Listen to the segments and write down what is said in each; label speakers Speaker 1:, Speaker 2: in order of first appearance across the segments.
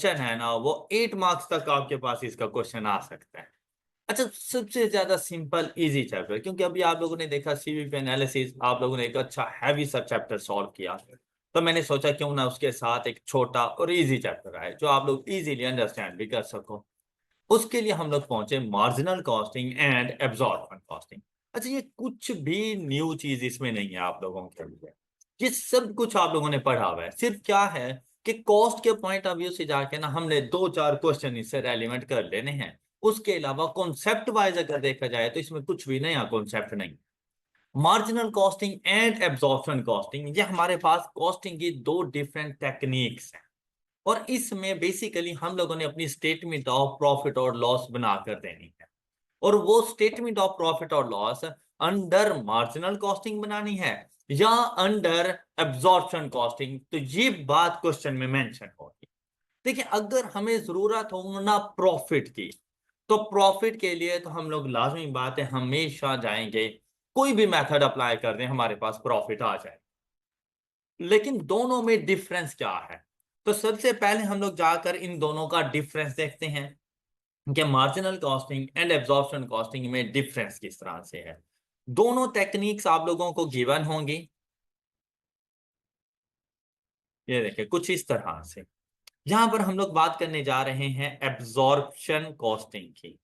Speaker 1: Question है ना वो 8 मार्क्स तक आपके पास इसका क्वेश्चन आ सकता है। अच्छा, सबसे ज्यादा सिंपल इजी चैप्टर, क्योंकि अभी आप लोगों ने देखा सीवीपी एनालिसिस, आप लोगों ने एक अच्छा हैवी सा चैप्टर सॉल्व किया, तो मैंने सोचा क्यों ना उसके साथ एक छोटा और इजी चैप्टर आए जो आप लोग इजीली अंडरस्टैंड भी कर सको। उसके लिए हम लोग पहुंचे marginal costing and absorption costing. अच्छा, ये कुछ भी न्यू चीज इसमें नहीं है आप लोगों के लिए, ये सब कुछ आप लोगों ने पढ़ा हुआ है। सिर्फ क्या है कि कॉस्ट के पॉइंट ऑफ व्यू से जाके ना हमने दो चार क्वेश्चन इससे रेलिवेंट कर लेने हैं। उसके अलावा कॉन्सेप्ट वाइज अगर देखा जाए तो इसमें कुछ भी नया कॉन्सेप्ट नहीं। Marginal costing and absorption costing, ये हमारे पास कॉस्टिंग की दो डिफरेंट टेक्निक्स हैं। और इसमें बेसिकली हम लोगों ने अपनी स्टेटमेंट ऑफ प्रॉफिट और लॉस बनाकर देनी है, और वो स्टेटमेंट ऑफ प्रॉफिट और लॉस अंडर मार्जिनल कॉस्टिंग बनानी है या अंडर एब्जॉर्प्शन कॉस्टिंग, तो ये बात क्वेश्चन में मेंशन होगी। देखिए, अगर हमें जरूरत हो ना प्रॉफिट की, तो प्रॉफिट के लिए तो हम लोग लाजमी बात है हमेशा जाएंगे, कोई भी मेथड अप्लाई कर दें हमारे पास प्रॉफिट आ जाए। लेकिन दोनों में डिफरेंस क्या है? तो सबसे पहले हम लोग जाकर इन दोनों का डिफरेंस देखते हैं कि marginal costing and absorption costing में डिफरेंस किस तरह से है। दोनों टेक्निक्स आप लोगों को गिवन होंगी। ये देखिए कुछ इस तरह से। यहां पर हम लोग बात करने जा रहे हैं एब्जॉर्प्शन कॉस्टिंग की।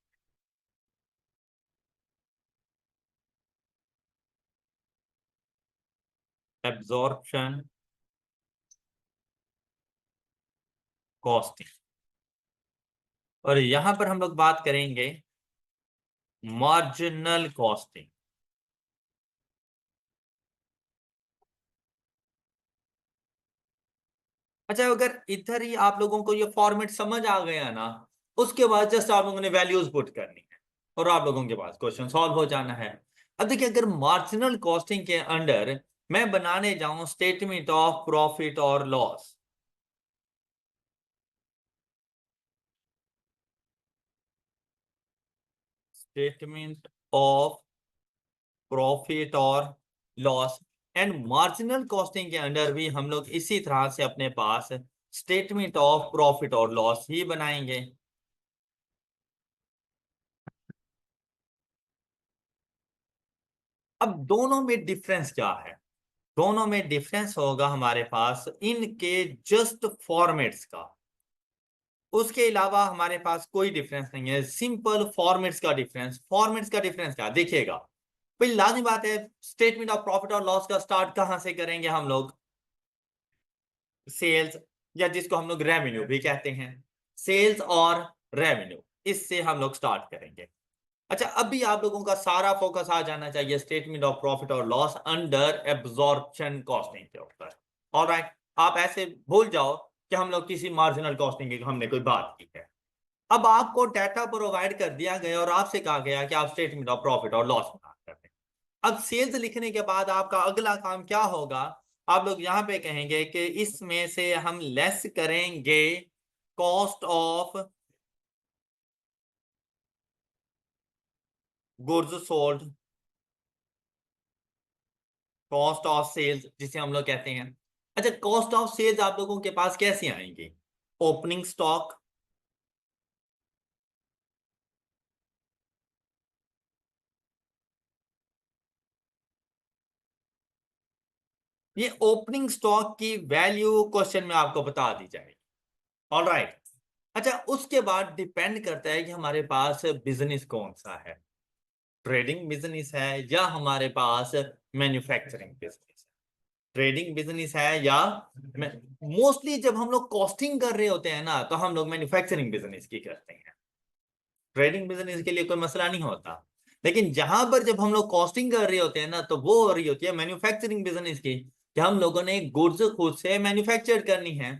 Speaker 1: Absorption costing. और यहां पर हम लोग बात करेंगे मार्जिनल कॉस्टिंग। अच्छा, अगर इधर ही आप लोगों को ये फॉर्मेट समझ आ गया ना, उसके बाद जस्ट आप लोगों ने वैल्यूज पुट करनी है और आप लोगों के पास क्वेश्चन सॉल्व हो जाना है। अब देखिए, अगर मार्जिनल कॉस्टिंग के अंडर मैं बनाने जाऊं स्टेटमेंट ऑफ प्रॉफिट और लॉस, स्टेटमेंट ऑफ प्रॉफिट और लॉस एंड मार्जिनल कॉस्टिंग के अंडर भी हम लोग इसी तरह से अपने पास स्टेटमेंट ऑफ प्रॉफिट और लॉस ही बनाएंगे। अब दोनों में डिफरेंस क्या है? दोनों में डिफरेंस होगा हमारे पास इनके जस्ट फॉर्मेट्स का। उसके अलावा हमारे पास कोई डिफरेंस नहीं है, सिंपल फॉर्मेट्स का डिफरेंस। फॉर्मेट्स का डिफरेंस क्या देखिएगा, भाई लाजमी बात है स्टेटमेंट ऑफ प्रॉफिट और लॉस का स्टार्ट कहां से करेंगे हम लोग? सेल्स, या जिसको हम लोग रेवेन्यू भी कहते हैं, सेल्स और रेवेन्यू, इससे हम लोग स्टार्ट करेंगे। अच्छा, अभी आप लोगों का सारा फोकस आ जाना चाहिए स्टेटमेंट ऑफ प्रॉफिट और लॉस अंडर एब्जॉर्प्शन कॉस्टिंग के ऊपर। ऑलराइट, आप ऐसे भूल जाओ कि हम लोग किसी मार्जिनल कॉस्टिंग की हमने कोई बात की है। अब आपको डाटा प्रोवाइड कर दिया गया और आपसे कहा गया कि आप स्टेटमेंट ऑफ प्रॉफिट और लॉस बना कर दें। अब सेल्स लिखने के बाद आपका अगला काम क्या होगा? आप लोग यहां पे कहेंगे कि इसमें से हम लेस करेंगे cost of goods sold, cost of sales जिसे हम लोग कहते हैं। अच्छा, कॉस्ट ऑफ सेल्स आप लोगों के पास कैसे आएंगे? ओपनिंग स्टॉक, ये ओपनिंग स्टॉक की वैल्यू क्वेश्चन में आपको बता दी जाएगी। All right. अच्छा, उसके बाद डिपेंड करता है कि हमारे पास बिजनेस कौन सा है, ट्रेडिंग बिजनेस है या हमारे पास मैन्युफैक्चरिंग बिजनेस है। ट्रेडिंग बिजनेस है या मोस्टली जब हम लोग कॉस्टिंग कर रहे होते हैं ना, तो हम लोग मैन्युफैक्चरिंग बिजनेस की करते हैं। ट्रेडिंग बिजनेस के लिए कोई मसला नहीं होता। लेकिन जहां पर जब हम लोग कॉस्टिंग कर रहे होते हैं ना, तो वो हो रही होती है मैन्युफैक्चरिंग बिजनेस की, कि हम लोगों ने गुड्स खुद से मैन्युफैक्चर करनी है।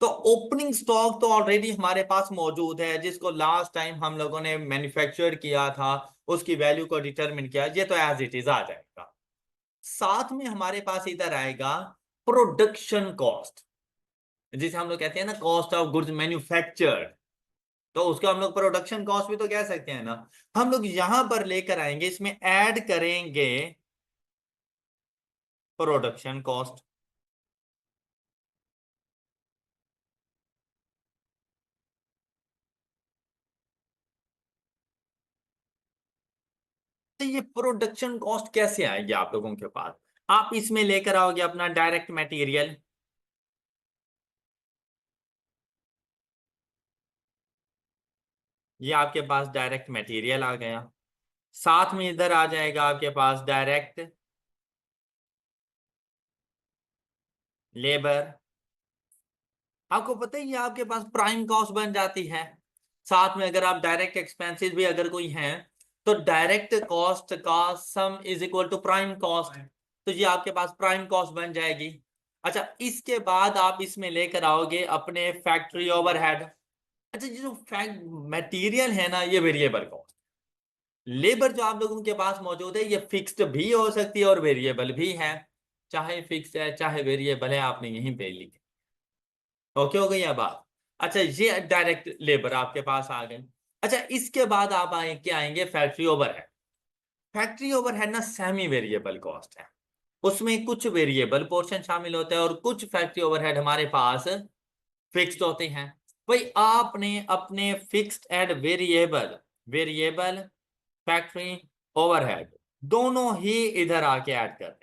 Speaker 1: तो ओपनिंग स्टॉक तो ऑलरेडी हमारे पास मौजूद है, जिसको लास्ट टाइम हम लोगों ने मैन्युफैक्चर किया था, उसकी वैल्यू को डिटरमिन किया, ये तो एज इट इज आ जाएगा। साथ में हमारे पास इधर आएगा प्रोडक्शन कॉस्ट, जिसे हम लोग कहते हैं ना कॉस्ट ऑफ गुड्स मैन्युफैक्चर्ड, तो उसको हम लोग प्रोडक्शन कॉस्ट भी तो कह सकते हैं ना। हम लोग यहां पर लेकर आएंगे, इसमें ऐड करेंगे प्रोडक्शन कॉस्ट। अच्छा ये प्रोडक्शन कॉस्ट कैसे आएगी आप लोगों के पास? आप इसमें लेकर आओगे अपना डायरेक्ट मटेरियल, ये आपके पास डायरेक्ट मटेरियल आ गया, साथ में इधर आ जाएगा आपके पास डायरेक्ट लेबर। आपको पता ही है आपके पास प्राइम कॉस्ट बन जाती है। साथ में अगर आप डायरेक्ट एक्सपेंसेस भी अगर कोई हैं, तो डायरेक्ट कॉस्ट का sum is equal to prime cost, तो ये आपके पास प्राइम कॉस्ट बन जाएगी। अच्छा इसके बाद आप इसमें लेकर आओगे अपने फैक्ट्री ओवरहेड। अच्छा ये जो फैक्ट मटेरियल है ना, ये वेरिएबल कॉस्ट। लेबर जो आप लोगों के पास मौजूद है ये फिक्स्ड भी हो सकती है और वेरिएबल भी है, चाहे फिक्स है चाहे वेरिएबल है, आपने यहीं पे लिखा। ओके हो गई ये बात। अच्छा ये डायरेक्ट लेबर आपके पास आ गए। अच्छा इसके बाद आप आए क्या आएंगे फैक्ट्री ओवरहेड। फैक्ट्री ओवरहेड ना सेमी वेरिएबल कॉस्ट है, उसमें कुछ वेरिएबल पोर्शन शामिल होते हैं और कुछ फैक्ट्री ओवरहेड हमारे पास फिक्स्ड होते हैं। भाई आपने अपने fixed and variable variable factory overhead दोनों ही इधर आके ऐड कर दें।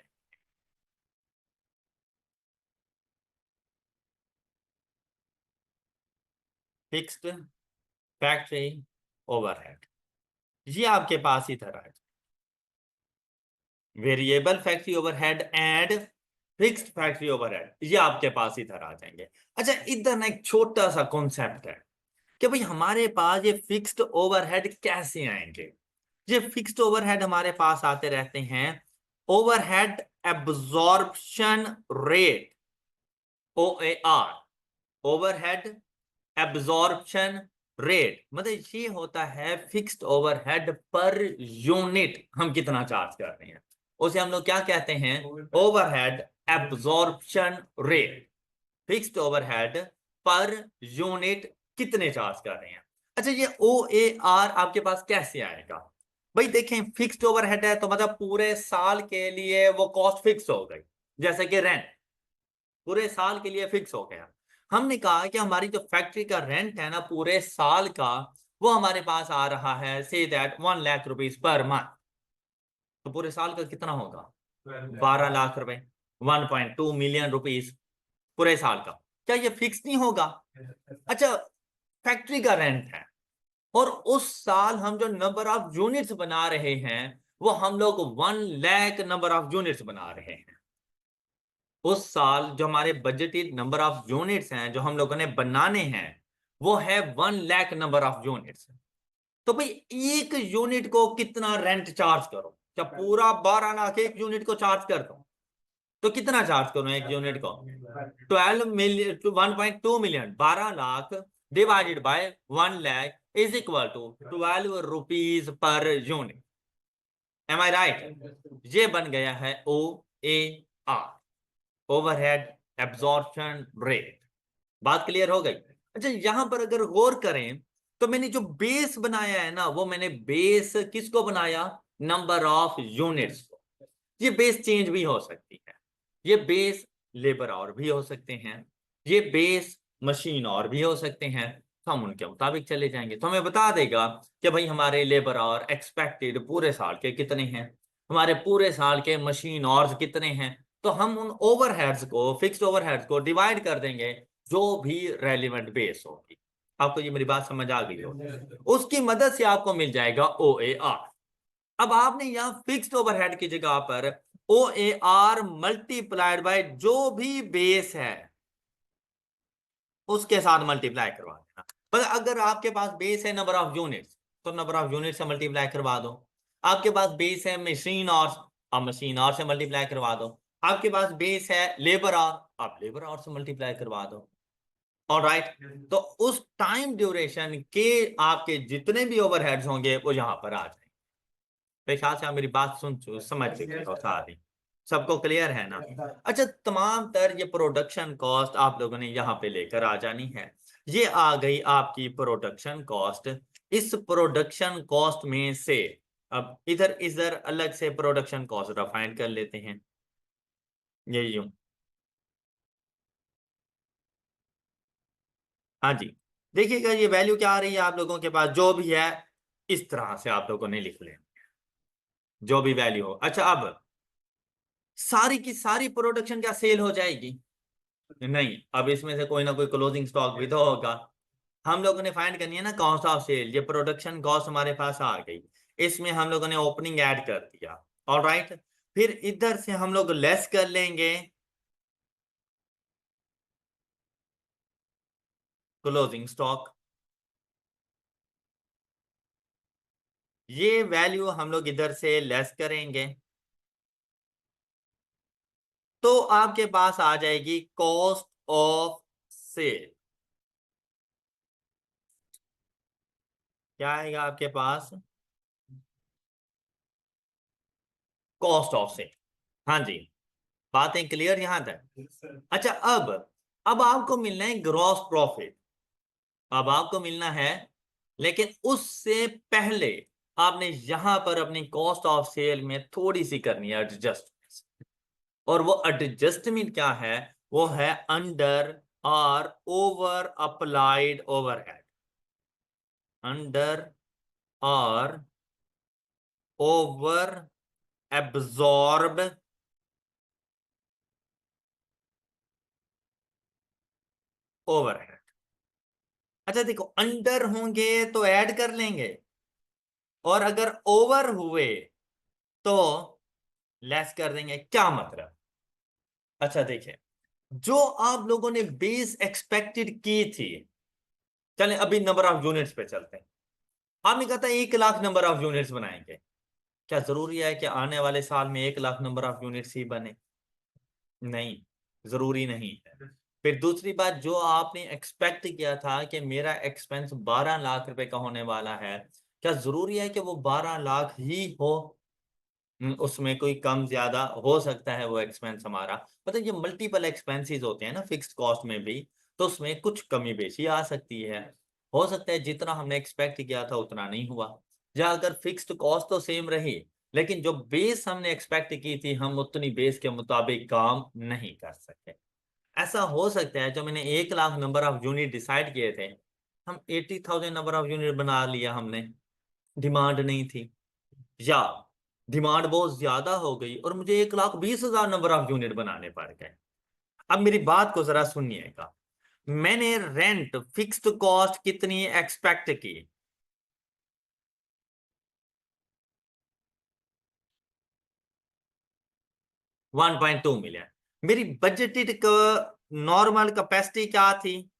Speaker 1: फिक्स्ड फैक्ट्री ओवरहेड ये आपके पास इधर आ, variable factory overhead and fixed factory overhead ये आपके पास इधर आ जाएंगे। अच्छा इधर ना एक छोटा सा कॉन्सेप्ट है कि भाई हमारे पास ये फिक्स्ड ओवरहेड कैसे आएंगे। ये फिक्स्ड ओवरहेड हमारे पास आते रहते हैं overhead absorption rate, OAR, overhead absorption rate. मतलब ये होता है फिक्स्ड ओवरहेड पर यूनिट हम कितना चार्ज कर रहे हैं, उसे हम लोग क्या कहते हैं, overhead absorption rate. Fixed overhead per unit कितने चार्ज कर रहे हैं। अच्छा ये OAR आपके पास कैसे आएगा? भाई देखें फिक्स्ड ओवरहेड है तो मतलब पूरे साल के लिए वो कॉस्ट फिक्स हो गई, जैसे कि रेंट पूरे साल के लिए फिक्स हो गया। हमने कहा कि हमारी जो फैक्ट्री का रेंट है ना पूरे साल का, वो हमारे पास आ रहा है say that 1 lakh rupees per month. तो पूरे साल का कितना होगा, 12 लाख रुपए, 1.2 मिलियन रुपीज पूरे साल का। क्या ये फिक्स नहीं होगा? अच्छा फैक्ट्री का रेंट है और उस साल हम जो नंबर ऑफ यूनिट्स बना रहे हैं वो हम लोग 1 लाख नंबर ऑफ यूनिट्स बना रहे हैं। उस साल जो हमारे बजटेड नंबर ऑफ यूनिट्स हैं जो हम लोगों ने बनाने हैं वो है 1 लाख नंबर ऑफ यूनिट्स। तो भाई एक यूनिट को कितना रेंट चार्ज करो, क्या पूरा 12 लाख एक यूनिट को चार्ज कर दो? तो कितना चार्ज करो एक यूनिट को, 12 million to 1.2 million, 12 lakh divided by 1 lakh is equal to 12 rupees per unit. Am I right? ये बन गया है OAR, ओवरहेड एब्जॉर्प्शन रेट। बात क्लियर हो गई? अच्छा यहां पर अगर गौर करें तो मैंने जो बेस बनाया है ना वो मैंने बेस किसको बनाया, नंबर ऑफ यूनिट्स को। ये बेस चेंज भी हो सकती है, ये बेस लेबर और भी हो सकते हैं, ये बेस मशीन और भी हो सकते हैं। तो हम उनके मुताबिक चले जाएंगे तो हमें बता देगा कि भाई हमारे लेबर और एक्सपेक्टेड पूरे साल के कितने हैं, हमारे पूरे साल के मशीन और कितने हैं। तो हम उन ओवरहेड्स को फिक्स्ड ओवरहेड्स को डिवाइड कर देंगे जो भी रेलिवेंट बेस होगी। आपको ये मेरी बात समझ आ गई हो? उसकी मदद से आपको मिल जाएगा OAR। अब आपने यहां फिक्स्ड ओवरहेड की जगह पर OAR मल्टीप्लाइड बाय जो भी बेस है उसके साथ मल्टीप्लाई करवा देना। पर अगर आपके पास बेस है नंबर ऑफ यूनिट्स तो नंबर ऑफ यूनिट से मल्टीप्लाई करवा दो। आपके पास बेस है मशीन और, आप मशीन और से मल्टीप्लाई करवा दो। आपके पास बेस है लेबर और, आप लेबर और से मल्टीप्लाई करवा दो। ऑलराइट, तो उस टाइम ड्यूरेशन के आपके जितने भी ओवरहेड्स होंगे वो यहां पर आ जाएंगे। मेरे ख्याल से आप मेरी बात समझ चुके हो सारी, सबको क्लियर है ना? अच्छा तमाम तर ये प्रोडक्शन कॉस्ट आप लोगों ने यहाँ पे लेकर आ जानी है। ये आ गई आपकी प्रोडक्शन कॉस्ट। इस प्रोडक्शन कॉस्ट में से अब इधर इधर अलग से प्रोडक्शन कॉस्ट डिफाइन कर लेते हैं, ये यूं। हाँ जी, देखिएगा ये वैल्यू क्या आ रही है आप लोगों के पास जो भी है, इस तरह से आप लोगों ने लिख लें। जो भी वैल्यू हो। अच्छा, अब सारी की सारी प्रोडक्शन क्या सेल हो जाएगी? नहीं, अब इसमें से कोई ना कोई क्लोजिंग स्टॉक भी तो होगा। हम लोगों ने फाइंड करनी है ना कॉस्ट ऑफ सेल। ये प्रोडक्शन कॉस्ट हमारे पास आ गई, इसमें हम लोगों ने ओपनिंग ऐड कर दिया। ऑलराइट, फिर इधर से हम लोग लेस कर लेंगे क्लोजिंग स्टॉक। ये वैल्यू हम लोग इधर से लेस करेंगे तो आपके पास आ जाएगी कॉस्ट ऑफ सेल। क्या आएगा आपके पास? Cost of cell. हाँ जी, बातें क्लियर यहां तक? अच्छा, अब आपको मिलना है ग्रॉस प्रॉफिट। अब आपको मिलना है, लेकिन उससे पहले आपने यहां पर अपनी कॉस्ट ऑफ सेल में थोड़ी सी करनी है एडजस्ट। और वो एडजस्टमेंट क्या है? वो है अंडर और ओवर अप्लाइड ओवरहेड। अंडर और ओवर एब्जॉर्ब ओवरहेड। अच्छा देखो, अंडर होंगे तो ऐड कर लेंगे, और अगर ओवर हुए तो लेस कर देंगे। क्या मतलब? अच्छा देखिए, जो आप लोगों ने बेस एक्सपेक्टेड की थी, चलें अभी नंबर ऑफ यूनिट्स पे चलते हैं। आपने कहा था 1 लाख नंबर ऑफ यूनिट्स बनाएंगे। क्या जरूरी है कि आने वाले साल में 1 लाख नंबर ऑफ यूनिट्स ही बने? नहीं, जरूरी नहीं है। फिर दूसरी बात, जो आपने एक्सपेक्ट किया था कि मेरा एक्सपेंस 12 लाख रुपए का होने वाला है, क्या जरूरी है कि वो 12 लाख ही हो? उसमें कोई कम ज्यादा हो सकता है वो एक्सपेंस हमारा। मतलब ये मल्टीपल एक्सपेंसेस होते हैं ना फिक्स्ड कॉस्ट में भी, तो उसमें कुछ कमी बेशी आ सकती है। हो सकता है जितना हमने एक्सपेक्ट किया था उतना नहीं हुआ, या अगर फिक्स्ड कॉस्ट तो सेम रही, लेकिन जो बेस हमने एक्सपेक्ट की थी हम उतनी बेस के मुताबिक काम नहीं कर सके। ऐसा हो सकता है जो मैंने 1 lakh number of unit decide किए थे, हम 80,000 नंबर ऑफ यूनिट बना लिया हमने, डिमांड नहीं थी, या डिमांड बहुत ज्यादा हो गई और मुझे 1,20,000 नंबर ऑफ यूनिट बनाने पड़ गए। अब मेरी बात को जरा सुनिएगा। मैंने रेंट फिक्स्ड कॉस्ट कितनी एक्सपेक्ट की? 1.2 मिलियन। मेरी बजटेड नॉर्मल कैपेसिटी क्या थी?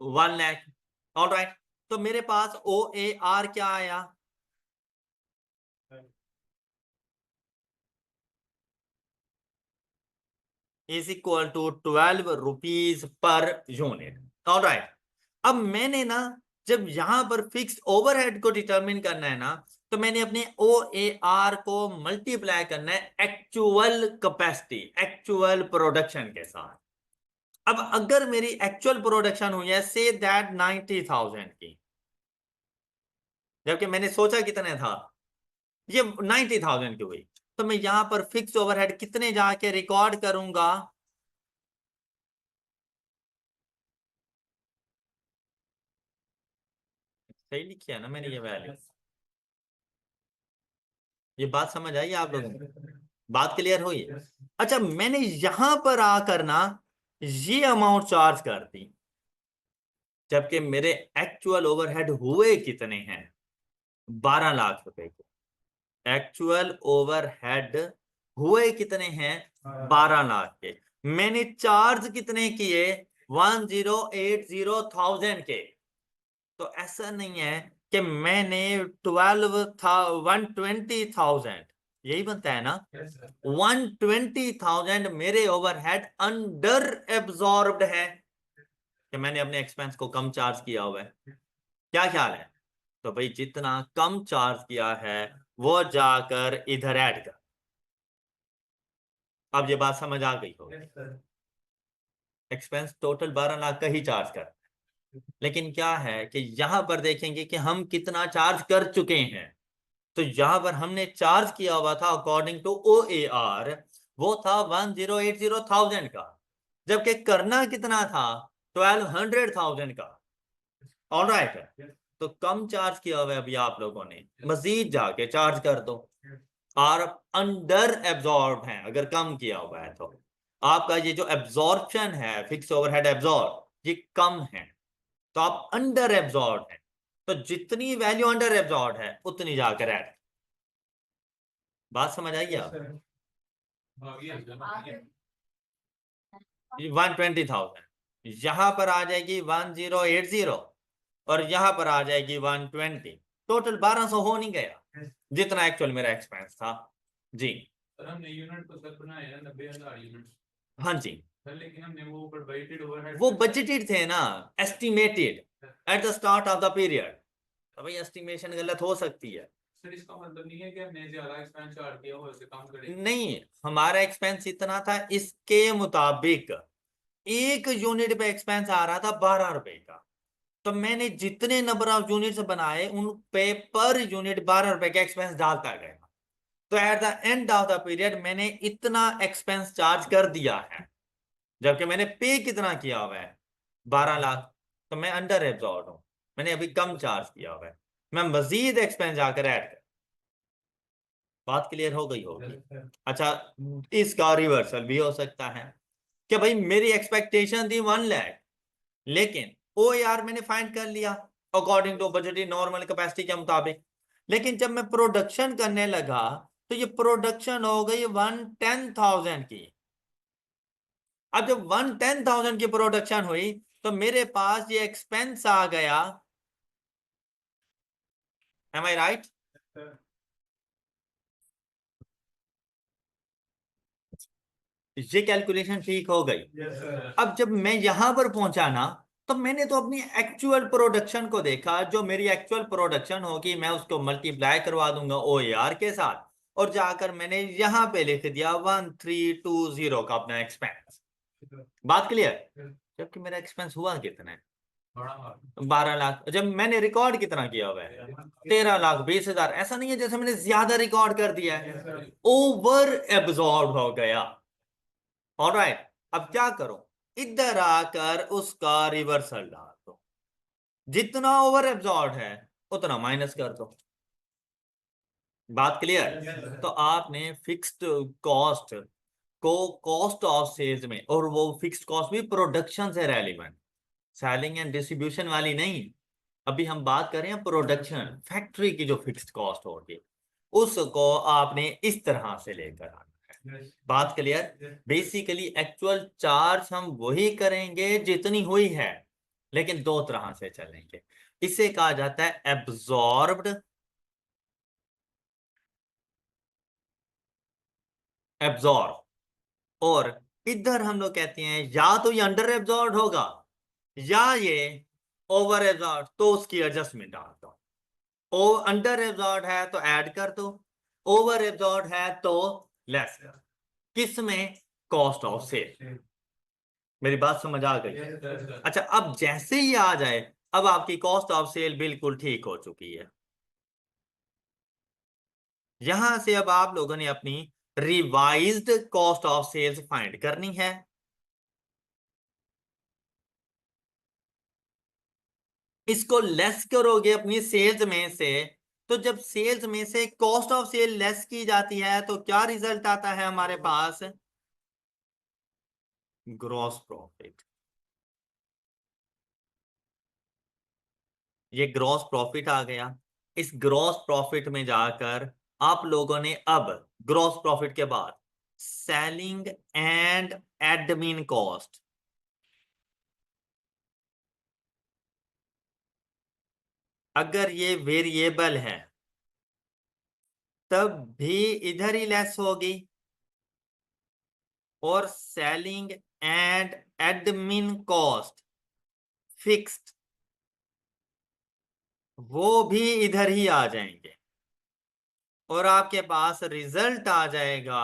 Speaker 1: 1 लाख। ऑल राइट, तो मेरे पास ओ ए आर क्या आया? Is equal to 12 rupees per unit. All right, अब मैंने ना, जब यहां पर फिक्स्ड ओवरहेड को डिटरमिन करना है ना, तो मैंने अपने ओ ए आर को मल्टीप्लाई करना है एक्चुअल कैपेसिटी, एक्चुअल प्रोडक्शन के साथ। अब अगर मेरी एक्चुअल प्रोडक्शन हुई है से दैट 90,000 की, जबकि मैंने सोचा कितने था, ये 90,000 की हुई, तो मैं यहां पर फिक्स ओवरहेड कितने जाके रिकॉर्ड करूंगा? सही लिखी है ना मैंने ये वैल्यू? ये बात समझ आई आप लोगों को? बात क्लियर हुई? अच्छा, मैंने यहां पर आकर ना ये अमाउंट चार्ज कर दी, जबकि मेरे एक्चुअल ओवरहेड हुए कितने हैं? 12 लाख रुपए के एक्चुअल ओवरहेड हुए कितने हैं? 12 लाख के। मैंने चार्ज कितने किए? 1,080,000 के। तो ऐसा नहीं है कि मैंने 120,000, यही बनता है ना? 120,000 मेरे ओवरहेड अंडर एब्जॉर्ब्ड है, कि मैंने अपने एक्सपेंस को कम चार्ज किया हुआ है। क्या ख्याल है? तो भाई जितना कम चार्ज किया है वो जाकर इधर ऐड कर। अब ये बात समझ आ गई होगी? एक्सपेंस टोटल 12 लाख का ही चार्ज कर, लेकिन क्या है कि यहां पर देखेंगे कि हम कितना चार्ज कर चुके हैं। तो यहां पर हमने चार्ज किया हुआ था according to O A R, वो था 1,080,000 का, जबकि करना कितना था? 1,200,000 का। ऑल राइट, तो कम चार्ज किया हुआ है अभी आप लोगों ने, मजीद जाके चार्ज कर दो। और अंडर एब्जॉर्ब है अगर कम किया हुआ है तो आपका ये जो एब्जॉर्प्शन है, फिक्स ओवरहेड एब्जॉर्ब, ये कम है, तो आप अंडर एब्जॉर्ब है। तो जितनी वैल्यू अंडर एब्जॉर्ब है उतनी जाकर ऐड। बात समझ आई आप? 120,000 यहां पर आ जाएगी 1080, और यहां पर आ जाएगी 120। टोटल 1200 हो नहीं गया जितना एक्चुअल मेरा एक्सपेंस था। जी
Speaker 2: सर हमने यूनिट तो सर बनाए हैं 90,000 यूनिट।
Speaker 1: हाँ जी,
Speaker 2: सर लेकिन हमने वो बजटेड ओवरहेड,
Speaker 1: वो बजटेड थे ना, estimated at the start of the period. तो भाई एस्टिमेशन गलत हो सकती है।
Speaker 2: सर इसका मतलब नहीं है कि हमने ज्यादा एक्सपेंस चार्ज किया हो, इससे कम करें।
Speaker 1: नहीं, हमारा एक्सपेंस इतना था, इसके मुताबिक एक यूनिट पे एक्सपेंस आ रहा था 12 रुपए का, तो मैंने जितने नंबर ऑफ यूनिट्स बनाए उन पे पर यूनिट 12 रुपए का एक्सपेंस डालता गया। तो at the end of the period मैंने इतना एक्सपेंस चार्ज कर दिया है, जबकि मैंने पे कितना किया हुआ है 12 लाख। तो मैं अंडर एब्जॉर्ब हूं, मैंने अभी कम चार्ज किया हुआ है, मैं मजीद एक्सपेंस जाकर ऐड कर। बात क्लियर हो गई होगी? अच्छा, इसका रिवर्सल भी हो सकता है कि भाई मेरी एक्सपेक्टेशन थी 1 लाख, लेकिन ओ यार मैंने फाइंड कर लिया according to budget normal capacity के मुताबिक, लेकिन जब मैं प्रोडक्शन करने लगा तो ये प्रोडक्शन हो गई 110,000 की। अब जब 110,000 की प्रोडक्शन हुई तो मेरे पास ये एक्सपेंस आ गया। M I right? ये कैलकुलेशन ठीक हो गई। अब जब मैं यहां पर पहुंचा ना, तो मैंने तो अपनी एक्चुअल प्रोडक्शन को देखा, जो मेरी एक्चुअल प्रोडक्शन होगी मैं उसको मल्टीप्लाई करवा दूंगा ओ आर के साथ, और जाकर मैंने यहां पे लिख दिया 1320 का अपना एक्सपेंस। बात क्लियर? जबकि मेरा एक्सपेंस हुआ कितना है? 12 लाख। जब मैंने रिकॉर्ड कितना किया हुआ है? 13,20,000। ऐसा नहीं है जैसे मैंने ज्यादा रिकॉर्ड कर दिया है, ओवर एब्जॉर्ब हो गया। ऑलराइट, अब क्या करो, इधर आकर उसका रिवर्सल डाल दो, जितना ओवर एब्जॉर्ब है उतना माइनस कर दो। बात क्लियर? तो आपने फिक्स्ड कॉस्ट को कॉस्ट ऑफ सेल्स में, और वो फिक्स्ड कॉस्ट भी प्रोडक्शन से रेलिवेंट, सेलिंग एंड डिस्ट्रीब्यूशन वाली नहीं। अभी हम बात कर रहे हैं प्रोडक्शन, फैक्ट्री की जो फिक्स्ड कॉस्ट होगी उसको आपने इस तरह से लेकर आना है। बात क्लियर? बेसिकली एक्चुअल चार्ज हम वही करेंगे जितनी हुई है, लेकिन दो तरह से चलेंगे। इसे कहा जाता है एब्जॉर्ब्ड, एब्जॉर्ब। और इधर हम लोग कहते हैं या तो ये अंडर एब्जॉर्ब होगा या ये ओवर एब्जॉर्ब, तो उसकी एडजस्टमेंट डाल दो। ओ अंडर एब्जॉर्ब है तो ऐड कर दो, ओवर एब्जॉर्ब है तो लेस कर। किस में? Cost of sale. मेरी बात समझ आ गई? अच्छा, अब जैसे ही आ जाए, अब आपकी कॉस्ट ऑफ सेल बिल्कुल ठीक हो चुकी है। यहां से अब आप लोगों ने अपनी revised cost of sales find करनी है। इसको लेस करोगे अपनी सेल्स में से, तो जब सेल्स में से कॉस्ट ऑफ सेल लेस की जाती है तो क्या रिजल्ट आता है हमारे पास? Gross profit. ये ग्रॉस प्रॉफिट आ गया। इस ग्रॉस प्रॉफिट में जाकर आप लोगों ने अब ग्रॉस प्रॉफिट के बाद सेलिंग एंड एडमिन कॉस्ट, अगर ये वेरिएबल है तब भी इधर ही लेस होगी, और selling and admin cost fixed, वो भी इधर ही आ जाएंगे, और आपके पास रिजल्ट आ जाएगा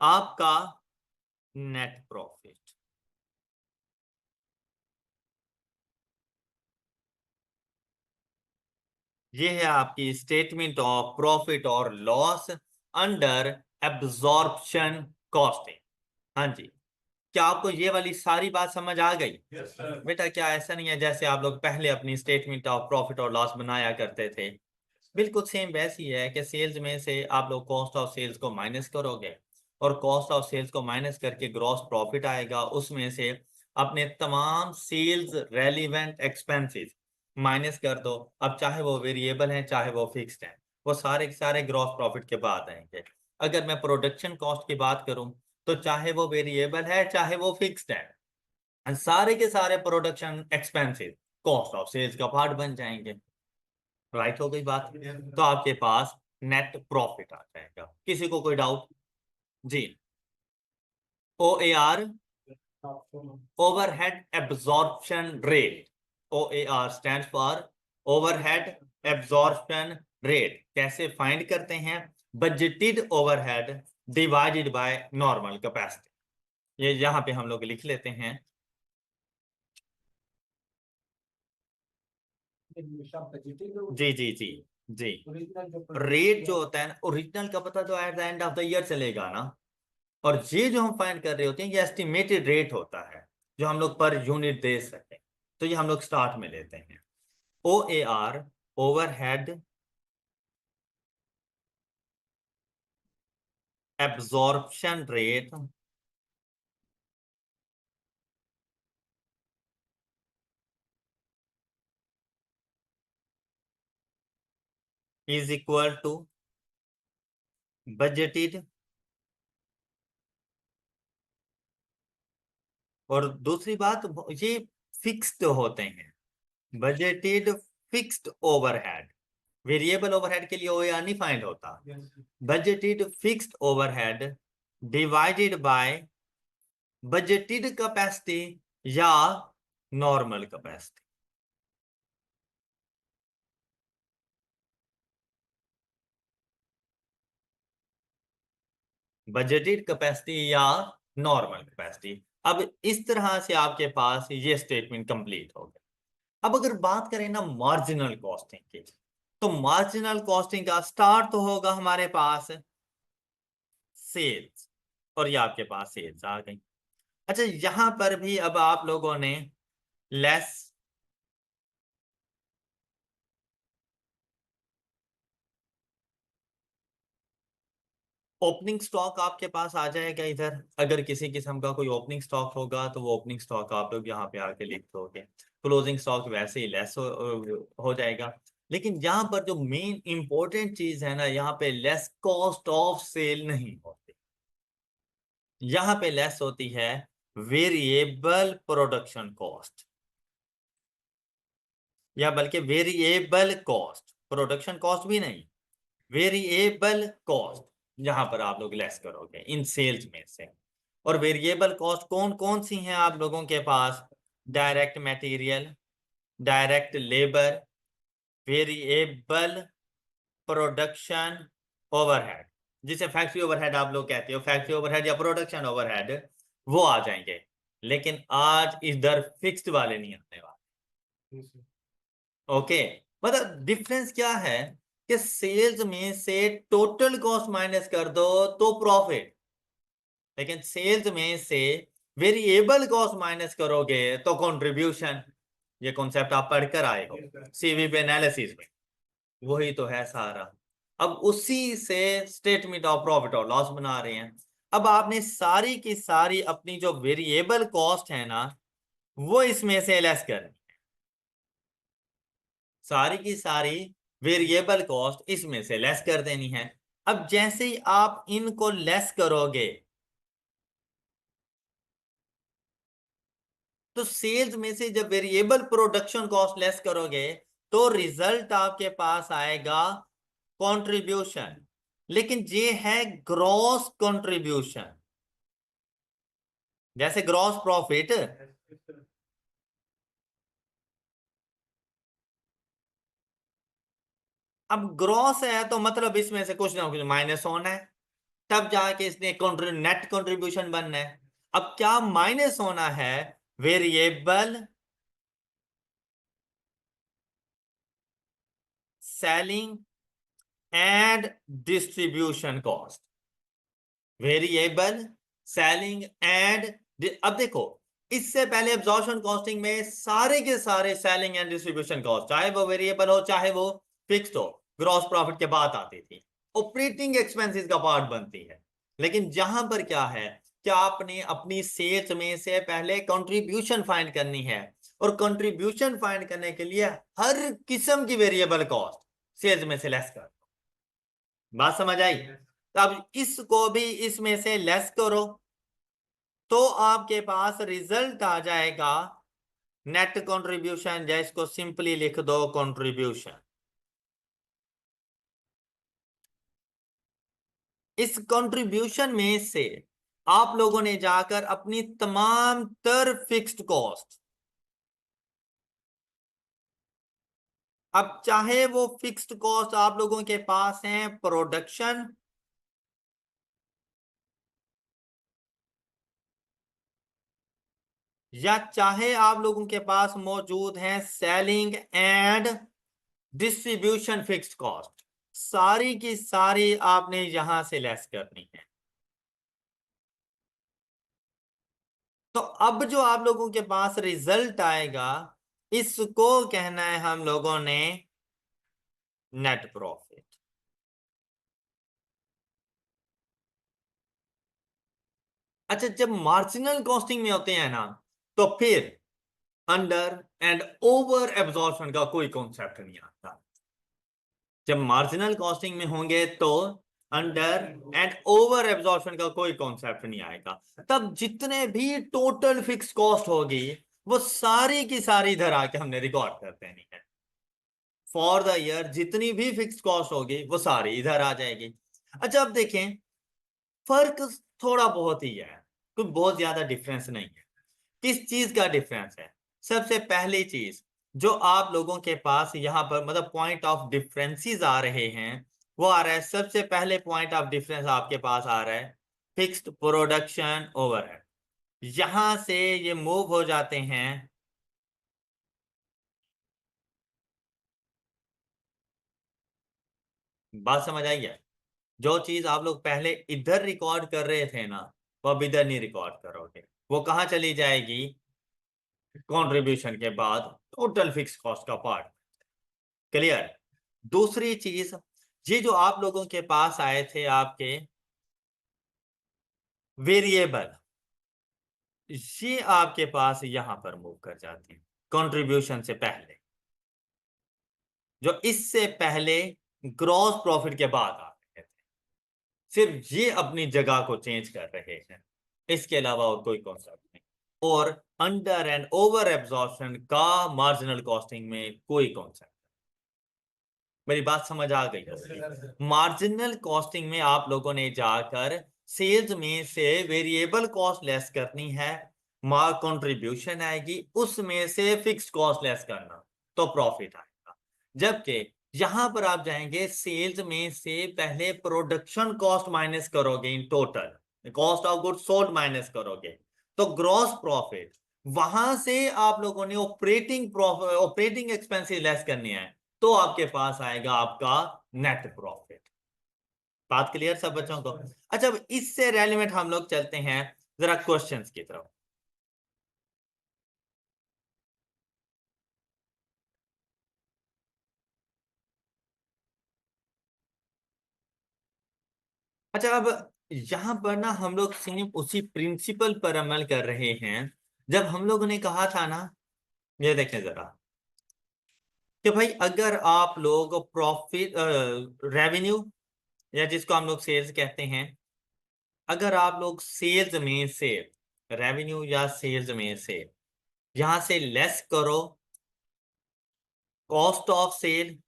Speaker 1: आपका नेट प्रॉफिट। ये है आपकी स्टेटमेंट ऑफ प्रॉफिट और लॉस अंडर एब्जॉर्प्शन कॉस्टिंग। हाँ जी। क्या आपको ये वाली सारी बात समझ आ गई?
Speaker 2: Yes, sir.
Speaker 1: बेटा क्या ऐसा नहीं है जैसे आप लोग पहले अपनी स्टेटमेंट ऑफ प्रॉफिट और लॉस बनाया करते थे, बिल्कुल सेम वैसी है कि सेल्स में से आप लोग कॉस्ट ऑफ सेल्स को माइनस करोगे और कॉस्ट ऑफ सेल्स को माइनस करके ग्रॉस प्रॉफिट आएगा, उसमें से अपने तमाम सेल्स रेलिवेंट एक्सपेंसेस माइनस कर दो। अब चाहे वो वेरिएबल है चाहे वो फिक्स्ड है, वो सारे के सारे ग्रॉस प्रॉफिट के बाद आएंगे। अगर मैं प्रोडक्शन कॉस्ट की बात करूं तो चाहे वो वेरिएबल है चाहे वो फिक्स्ड है, सारे के सारे production expenses cost of sales का पार्ट बन जाएंगे। राइट हो गई बात? तो आपके पास नेट प्रॉफिट आ जाएगा। किसी को कोई डाउट? जी। O A R overhead absorption rate, O A R stand for overhead absorption rate. कैसे फाइंड करते हैं? Budgeted overhead divided by normal capacity. ये यहां पे हम लोग लिख लेते हैं। जी जी जी जी। रेट जो होता है ना, ओरिजिनल का पता तो at the end of the year चलेगा ना, और ये जो हम फाइंड कर रहे होते हैं ये एस्टिमेटेड रेट होता है जो हम लोग पर यूनिट दे सकें। तो ये हम लोग स्टार्ट में लेते हैं। O A R overhead absorption rate is equal to budgeted, और दूसरी बात ये फिक्स्ड होते हैं, budgeted fixed overhead. Variable overhead के लिए ओएआर नहीं फाइंड होता। Budgeted fixed overhead divided by budgeted capacity या नॉर्मल कैपेसिटी। बजटेड कैपेसिटी या नॉर्मल कैपेसिटी। अब इस तरह से आपके पास ये स्टेटमेंट कंप्लीट हो गया। अब अगर बात करें ना मार्जिनल कॉस्टिंग की, तो मार्जिनल कॉस्टिंग का स्टार्ट तो होगा हमारे पास सेल्स, और ये आपके पास सेल्स आ गई। अच्छा, यहां पर भी अब आप लोगों ने लेस ओपनिंग स्टॉक आपके पास आ जाएगा इधर। अगर किसी किस्म का कोई ओपनिंग स्टॉक होगा तो वो ओपनिंग स्टॉक आप लोग यहाँ पे आके लिख दोगे। क्लोजिंग स्टॉक वैसे ही लेस हो जाएगा। लेकिन यहाँ पर जो मेन इंपॉर्टेंट चीज है ना, यहाँ पे लेस कॉस्ट ऑफ सेल नहीं होती, यहाँ पे लेस होती है वेरिएबल प्रोडक्शन कॉस्ट, या बल्कि वेरिएबल कॉस्ट, प्रोडक्शन कॉस्ट भी नहीं, वेरिएबल कॉस्ट यहां पर आप लोग लेस करोगे इन सेल्स में से। और वेरिएबल कॉस्ट कौन कौन सी हैं आप लोगों के पास? Direct material, direct labour, variable production overhead, जिसे फैक्ट्री ओवरहेड आप लोग कहते हो, फैक्ट्री ओवरहेड या प्रोडक्शन ओवरहेड, वो आ जाएंगे। लेकिन आज इधर फिक्स्ड वाले नहीं आने वाले। ओके, मतलब डिफरेंस क्या है कि सेल्स में से टोटल कॉस्ट माइनस कर दो तो प्रॉफिट, लेकिन सेल्स में से वेरिएबल कॉस्ट माइनस करोगे तो कंट्रीब्यूशन। ये कॉन्सेप्ट आप पढ़कर आए हो सीवीपी एनालिसिस में, वही तो है सारा। अब उसी से स्टेटमेंट ऑफ प्रॉफिट और लॉस बना रहे हैं। अब आपने सारी की सारी अपनी जो वेरिएबल कॉस्ट है ना, वो इसमें से लेस करनी, सारी की सारी वेरिएबल कॉस्ट इसमें से लेस कर देनी है। अब जैसे ही आप इनको लेस करोगे तो सेल्स में से जब वेरिएबल प्रोडक्शन कॉस्ट लेस करोगे तो रिजल्ट आपके पास आएगा कंट्रीब्यूशन। लेकिन ये है ग्रॉस कंट्रीब्यूशन, जैसे ग्रॉस प्रॉफिट। अब ग्रॉस है तो मतलब इसमें से कुछ ना कुछ माइनस होना है, तब जाके इसने नेट कंट्रीब्यूशन बनना है। अब क्या माइनस होना है? Variable selling and distribution cost, variable selling and अब देखो, इससे पहले एब्जॉर्प्शन कॉस्टिंग में सारे के सारे सेलिंग एंड डिस्ट्रीब्यूशन कॉस्ट, चाहे वो वेरिएबल हो चाहे वो फिक्स्ड हो, ग्रॉस प्रॉफिट के बाद आती थी, ऑपरेटिंग एक्सपेंसेस का पार्ट बनती है। लेकिन जहां पर क्या है, क्या आपने अपनी सेल्स में से पहले कंट्रीब्यूशन फाइंड करनी है, और कंट्रीब्यूशन फाइंड करने के लिए हर किस्म की वेरिएबल कॉस्ट सेल्स में से लेस कर। बात समझ आई? तो अब इसको भी इसमें से लेस करो तो आपके पास रिजल्ट आ जाएगा नेट कंट्रीब्यूशन, या इसको सिंपली लिख दो कंट्रीब्यूशन। इस कंट्रीब्यूशन में से आप लोगों ने जाकर अपनी तमाम तर फिक्स्ड कॉस्ट, अब चाहे वो फिक्स्ड कॉस्ट आप लोगों के पास है प्रोडक्शन, या चाहे आप लोगों के पास मौजूद है selling and distribution fixed cost, सारी की सारी आपने यहां से लेस करनी है। तो अब जो आप लोगों के पास रिजल्ट आएगा, इसको कहना है हम लोगों ने नेट प्रॉफिट। अच्छा, जब मार्जिनल कॉस्टिंग में होते हैं ना, तो फिर अंडर एंड ओवर एब्जॉर्प्शन का कोई कॉन्सेप्ट नहीं आता। जब मार्जिनल कॉस्टिंग में होंगे तो अंडर एंड ओवर एब्जॉर्प्शन का कोई कॉन्सेप्ट नहीं आएगा। तब जितने भी टोटल फिक्स कॉस्ट होगी वो सारी की सारी इधर आके हमने रिकॉर्ड कर देनी है। फॉर द ईयर जितनी भी फिक्स कॉस्ट होगी वो सारी इधर आ जाएगी। अच्छा, अब देखें, फर्क थोड़ा बहुत ही है, कोई बहुत ज्यादा डिफरेंस नहीं है। किस चीज का डिफरेंस है? सबसे पहली चीज जो आप लोगों के पास यहां पर मतलब पॉइंट ऑफ डिफरेंसेस आ रहे हैं, वो आ रहा है, सबसे पहले पॉइंट ऑफ डिफरेंस आपके पास आ रहा है फिक्स्ड प्रोडक्शन ओवरहेड। यहां से ये मूव हो जाते हैं, बात समझ आई है? जो चीज आप लोग पहले इधर रिकॉर्ड कर रहे थे ना, वो अब इधर नहीं रिकॉर्ड करोगे, वो कहां चली जाएगी? कंट्रीब्यूशन के बाद टोटल फिक्स कॉस्ट का पार्ट। क्लियर? दूसरी चीज, ये जो आप लोगों के पास आए थे आपके वेरिएबल, ये आपके पास यहां पर मूव कर जाते हैं कंट्रीब्यूशन से पहले, जो इससे पहले ग्रॉस प्रॉफिट के बाद आ रहे थे। सिर्फ ये अपनी जगह को चेंज कर रहे हैं, इसके अलावा और कोई कॉन्सेप्ट नहीं। और अंडर एंड ओवर एब्जॉर्प्शन का मार्जिनल कॉस्टिंग में कोई कॉन्सेप्ट। मेरी बात समझ आ गई? मार्जिनल कॉस्टिंग में आप लोगों ने जाकर सेल्स में से वेरिएबल कॉस्ट लेस करनी है, मार्क कंट्रीब्यूशन आएगी, उसमें से फिक्स्ड कॉस्ट लेस करना, तो प्रॉफिट आएगा। जबकि यहां पर आप जाएंगे सेल्स में से पहले प्रोडक्शन कॉस्ट माइनस करोगे, in total cost of goods sold minus करोगे, तो ग्रॉस प्रॉफिट, वहां से आप लोगों ने ऑपरेटिंग एक्सपेंसेस लेस करनी है, तो आपके पास आएगा आपका नेट प्रॉफिट। बात क्लियर सब बच्चों को? अच्छा, अब इससे रेलिवेंट हम लोग चलते हैं जरा क्वेश्चंस की तरफ। अच्छा, अब यहां पर ना हम लोग सेम उसी प्रिंसिपल पर अमल कर रहे हैं जब हम लोगों ने कहा था ना, ये देखें जरा, कि भाई अगर आप लोग प्रॉफिट रेवेन्यू, या जिसको हम लोग सेल्स कहते हैं, अगर आप लोग सेल्स में से रेवेन्यू या सेल्स में से यहां से लेस करो कॉस्ट ऑफ सेल,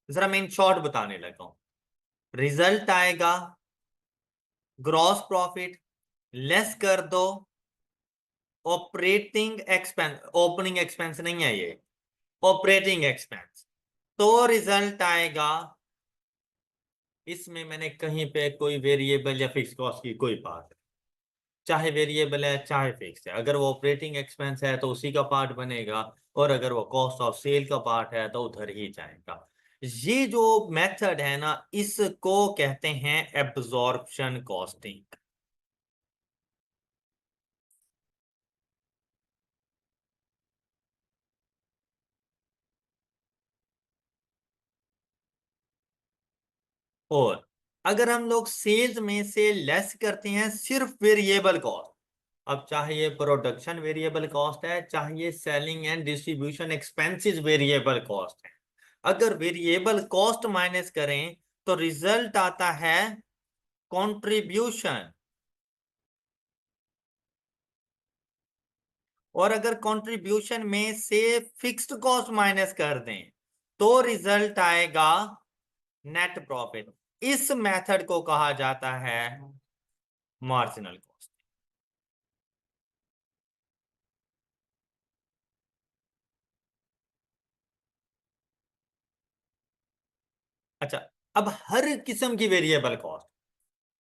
Speaker 1: जरा मैं इन शॉर्ट बताने लगा हूं, रिजल्ट आएगा ग्रॉस प्रॉफिट लेस कर दो ऑपरेटिंग एक्सपेंस, ओपनिंग एक्सपेंस नहीं है ये, ऑपरेटिंग एक्सपेंस, तो रिजल्ट आएगा, इसमें मैंने कहीं पे कोई वेरिएबल या फिक्स कॉस्ट की कोई बात नहीं, चाहे वेरिएबल है चाहे फिक्स है, अगर वो ऑपरेटिंग एक्सपेंस है तो उसी का पार्ट बनेगा, और अगर वो कॉस्ट ऑफ सेल का पार्ट है तो उधर ही जाएगा। ये जो मेथड है ना, इसको कहते हैं एब्जॉर्प्शन कॉस्टिंग। और अगर हम लोग सेल्स में से लेस करते हैं सिर्फ वेरिएबल कॉस्ट, अब चाहे ये प्रोडक्शन वेरिएबल कॉस्ट है, चाहे ये selling and distribution expenses variable cost है, अगर वेरिएबल कॉस्ट माइनस करें तो रिजल्ट आता है कंट्रीब्यूशन, और अगर कंट्रीब्यूशन में से फिक्स्ड कॉस्ट माइनस कर दें तो रिजल्ट आएगा नेट प्रॉफिट। इस मेथड को कहा जाता है मार्जिनल कॉस्ट। अच्छा, अब हर किस्म की वेरिएबल कॉस्ट,